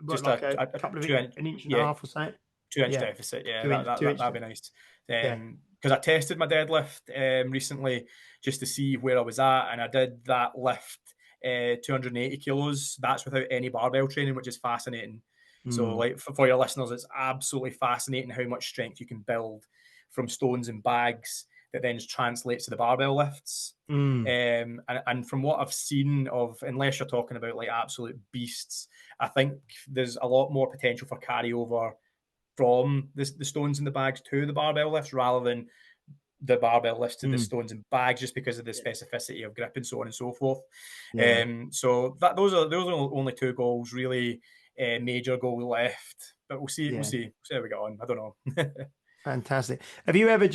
just like a couple of an inch and a half or something? 2-inch deficit. Yeah, that'd be nice. Yeah. Because I tested my deadlift recently just to see where I was at, and I did that lift 280 kilos. That's without any barbell training, which is fascinating. So, like for your listeners, it's absolutely fascinating how much strength you can build from stones and bags that then translates to the barbell lifts. And from what I've seen of, unless you're talking about like absolute beasts, I think there's a lot more potential for carryover from the stones and the bags to the barbell lifts rather than the barbell lifts to the stones and bags, just because of the specificity of grip and so on and so forth. So those are only 2 goals really, major goal left. But we'll see how we get on. I don't know. Fantastic. Have you ever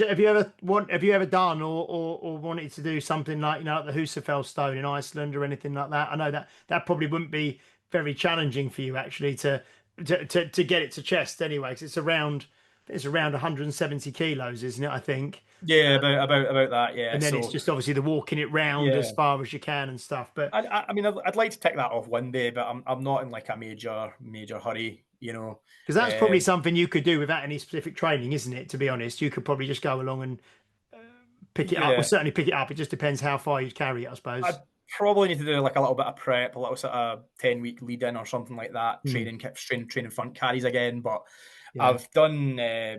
done or wanted to do something like, like the Husafell stone in Iceland or anything like that? I know that probably wouldn't be very challenging for you actually to get it to chest anyway, 'cause it's around 170 kilos, isn't it? I think. Yeah, about that. Yeah. And then it's So just obviously the walking it round as yeah, far as you can and stuff. But I mean, I'd like to tick that off one day, but I'm not in like a major hurry. because that's probably Um, something you could do without any specific training, isn't it? To be honest, you could probably just go along and pick it up. Well, yeah, certainly pick it up. It just depends how far you carry it, I I'd suppose. probably need to do like a little bit of prep, a little sort of 10-week lead in or something like that, Hmm. training front carries again. But Yeah. I've done a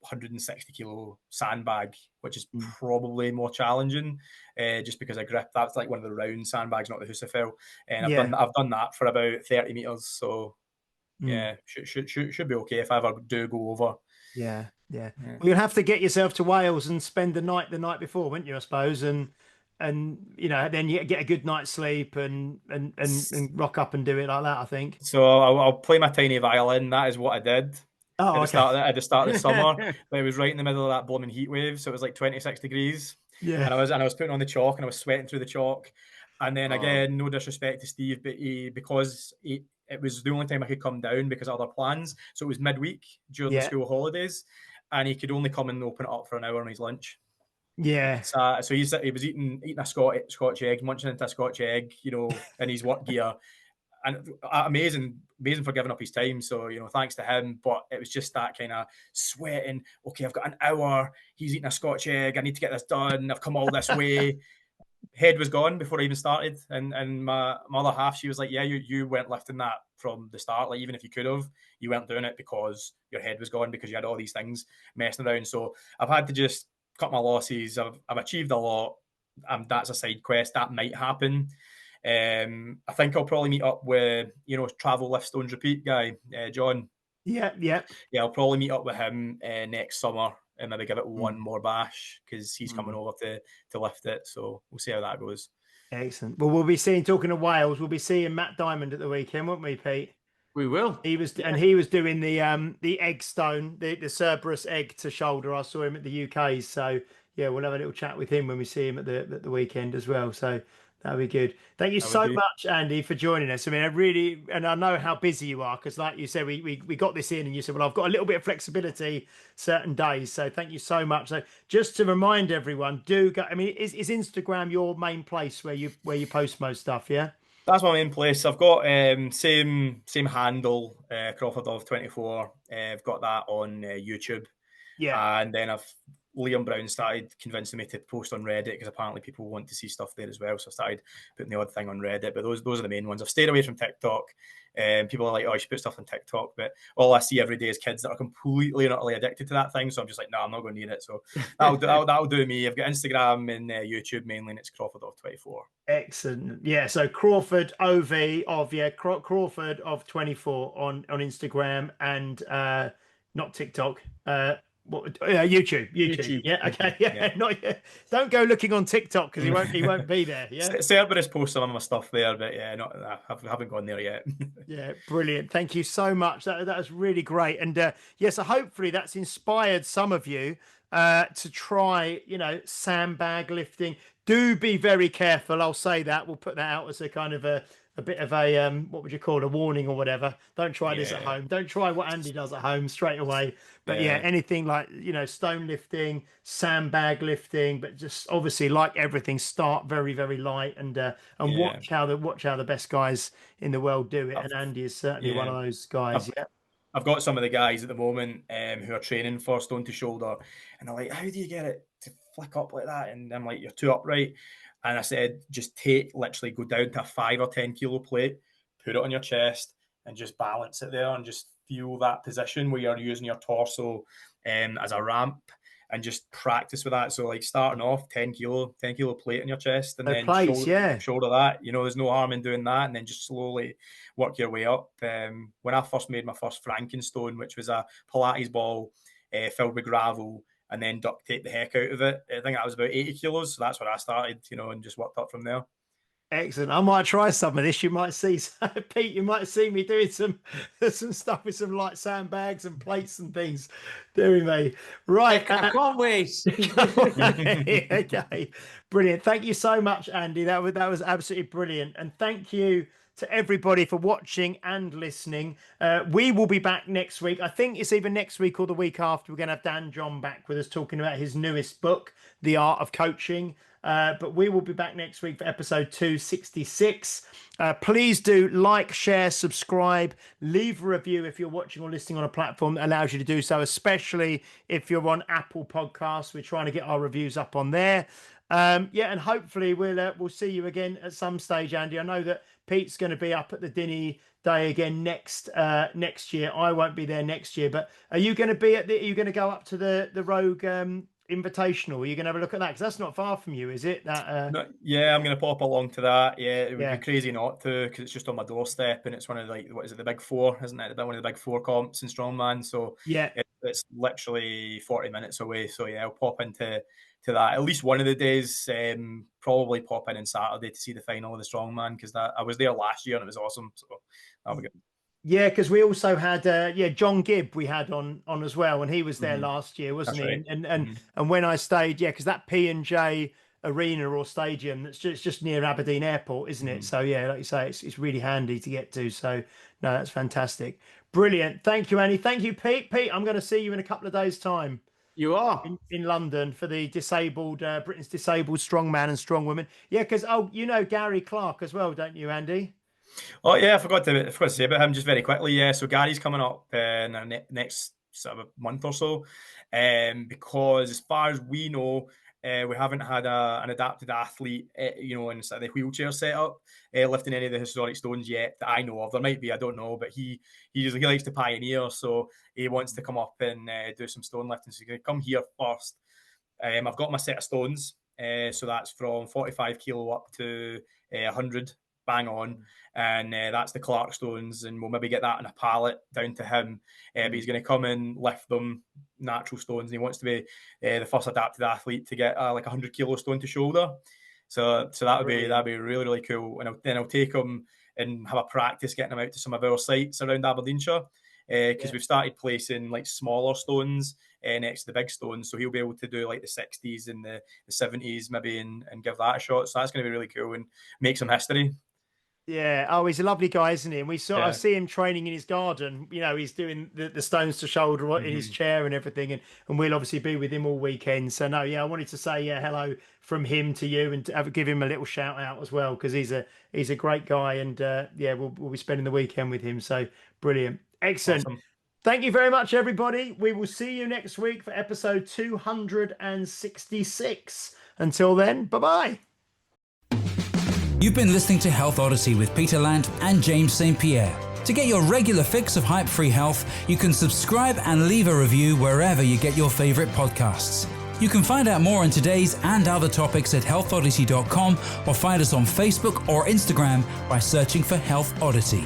160 kilo sandbag, which is Mm. probably more challenging, just because I grip. That's like one of the round sandbags, not the Husafell, and Yeah. I've done that for about 30 meters. So Mm. yeah, should be okay if I ever do go over. Yeah. Yeah. Yeah. Well, you'll have to get yourself to Wales and spend the night before, wouldn't you? I suppose, and then you get a good night's sleep and rock up and do it like that. I think. So I'll play my tiny violin. That is what I did Oh, okay. at the start of the summer. But it was right in the middle of that blooming heat wave, so it was like 26 degrees, Yeah. and I was putting on the chalk and I was sweating through the chalk. And then Oh. again, no disrespect to Steve, but it was the only time I could come down because of other plans. So it was midweek during the Yeah. school holidays, and he could only come and open it up for an hour on his lunch. Yeah. So he was eating a Scotch egg, munching into a Scotch egg, in his work gear, and amazing for giving up his time. So thanks to him. But it was just that kind of sweating. Okay, I've got an hour. He's eating a Scotch egg. I need to get this done. I've come all this way. Head was gone before I even started, and my other half, she was like, "Yeah, you weren't lifting that from the start. Like even if you could have, you weren't doing it because your head was gone because you had all these things messing around." So I've had to just cut my losses. I've achieved a lot. That's a side quest that might happen. I think I'll probably meet up with travel lift stones repeat guy, John. Yeah. Yeah. Yeah, I'll probably meet up with him next summer and maybe give it one Mm. more bash because he's coming Mm. over to lift it. So we'll see how that goes. Excellent. Well, we'll be seeing. Talking of Wales, we'll be seeing Matt Diamond at the weekend, won't we, Pete? We will. He was doing the egg stone, the Cerberus egg to shoulder. I saw him at the UK. So yeah, we'll have a little chat with him when we see him at the weekend as well. So that'll be good. Thank you That would so be much, Andy, for joining us. I mean, I know how busy you are because, like you said, we got this in, and you said, well, I've got a little bit of flexibility certain days. So thank you so much. So just to remind everyone, do go. I mean, is Instagram your main place where you post most stuff? Yeah. that's my main place. I've got same handle, Crawford of 24. I've got that on YouTube, Yeah. and then Liam Brown started convincing me to post on Reddit because apparently people want to see stuff there as well. So I started putting the odd thing on Reddit, but those are the main ones. I've stayed away from TikTok. People are like, "Oh, you should put stuff on TikTok," but all I see every day is kids that are completely and utterly addicted to that thing. So I'm just like, "No, I'm not going to need it." So that'll do me. I've got Instagram and YouTube mainly, and it's Crawford of 24. Excellent. Yeah. So Crawford Crawford of 24 on Instagram and not TikTok. YouTube. Yeah. Okay. YouTube, Yeah. yeah. Not yet. Don't go looking on TikTok because he won't be there. Yeah. Cerberus posts some of my stuff there, but yeah, I haven't gone there yet. Yeah, brilliant. Thank you so much. That was really great. And yes, so hopefully that's inspired some of you to try, sandbag lifting. Do be very careful. I'll say that. We'll put that out as a kind of a bit of a what would you call it, a warning or whatever. Don't try this at Yeah, home. Don't try what Andy does at home straight away. But yeah, yeah, anything like stone lifting, sandbag lifting, but just obviously like everything, start very very light and yeah. watch how the best guys in the world do it. I've, And Andy is certainly one yeah. of those guys. I've Yeah. I've got some of the guys at the moment who are training for stone to shoulder, and they're like, "How do you get it to flick up like that?" And I'm like, "You're too upright." And I said, "Just literally go down to a 5 or 10 kilo plate, put it on your chest, and just balance it there, and just feel that position where you're using your torso as a ramp, and just practice with that." So like starting off 10 kilo plate on your chest, and So then place, yeah. shoulder that. There's no harm in doing that, and then just slowly work your way up. When I first made my first Frankenstone, which was a Pilates ball filled with gravel, and then duct tape the heck out of it, I think that was about 80 kilos. So that's where I started, and just worked up from there. Excellent. I might try some of this. You might see, Pete, you might see me doing some stuff with some light sandbags and plates and things. Dear me. Right. I can't wait. Okay. Brilliant. Thank you so much, Andy. That was absolutely brilliant. And thank you to everybody for watching and listening. We will be back next week. I think it's either next week or the week after. We're going to have Dan John back with us talking about his newest book, The Art of Coaching. But we will be back next week for episode 266. Please do like, share, subscribe, leave a review if you're watching or listening on a platform that allows you to do so, especially if you're on Apple Podcasts. We're trying to get our reviews up on there. And hopefully we'll see you again at some stage, Andy. I know that Pete's going to be up at the Dinny Day again next year. I won't be there next year, but are you going to be are you going to go up to the Rogue Invitational? Are you going to have a look at that? Because that's not far from you, is it? Yeah, I'm going to pop along to that. Yeah, it would be crazy not to, because it's just on my doorstep, and it's one of the big four, isn't it? One of the big four comps in strongman. So yeah, it's literally 40 minutes away. So yeah, I'll pop into that at least one of the days. Probably pop in on Saturday to see the final of the strongman, because I was there last year and it was awesome. So that'll be good. Yeah, because we also had John Gibb we had on as well, and he was there last year, wasn't he? Right. And when I stayed, because that P&J arena or stadium, it's just near Aberdeen Airport, isn't it? So yeah, like you say, it's really handy to get to. So no, that's fantastic, brilliant. Thank you, Annie. Thank you, Pete. Pete, I'm going to see you in a couple of days' time. You are in London for the disabled Britain's disabled strongman and strongwoman. Yeah, because Gary Clark as well, don't you, Andy? Oh yeah, I forgot to say about him just very quickly. Yeah, so Gary's coming up in our next sort of month or so, because as far as we know, we haven't had an adapted athlete, in sort of the wheelchair setup, lifting any of the historic stones yet that I know of. There might be, I don't know, but he likes to pioneer, so he wants to come up and do some stone lifting. So he's going to come here first. I've got my set of stones, so that's from 45 kilo up to 100. Bang on, and that's the Clark stones, and we'll maybe get that on a pallet down to him. But he's going to come and lift them, natural stones, and he wants to be the first adapted athlete to get like 100 kilo stone to shoulder. So that'd be really, really cool. And then I'll take him and have a practice getting him out to some of our sites around Aberdeenshire, because we've started placing like smaller stones next to the big stones, so he'll be able to do like the 60s and the 70s maybe and give that a shot. So that's going to be really cool and make some history. Yeah. Oh, he's a lovely guy, isn't he? And I see him training in his garden. He's doing the stones to shoulder in his chair and everything. And we'll obviously be with him all weekend. So no, I wanted to say hello from him to you and to give him a little shout out as well, because he's a great guy. And we'll be spending the weekend with him. So brilliant. Excellent. Awesome. Thank you very much, everybody. We will see you next week for episode 266. Until then, bye-bye. You've been listening to Health Odyssey with Peter Lant and James St. Pierre. To get your regular fix of hype-free health, you can subscribe and leave a review wherever you get your favorite podcasts. You can find out more on today's and other topics at healthodyssey.com or find us on Facebook or Instagram by searching for Health Odyssey.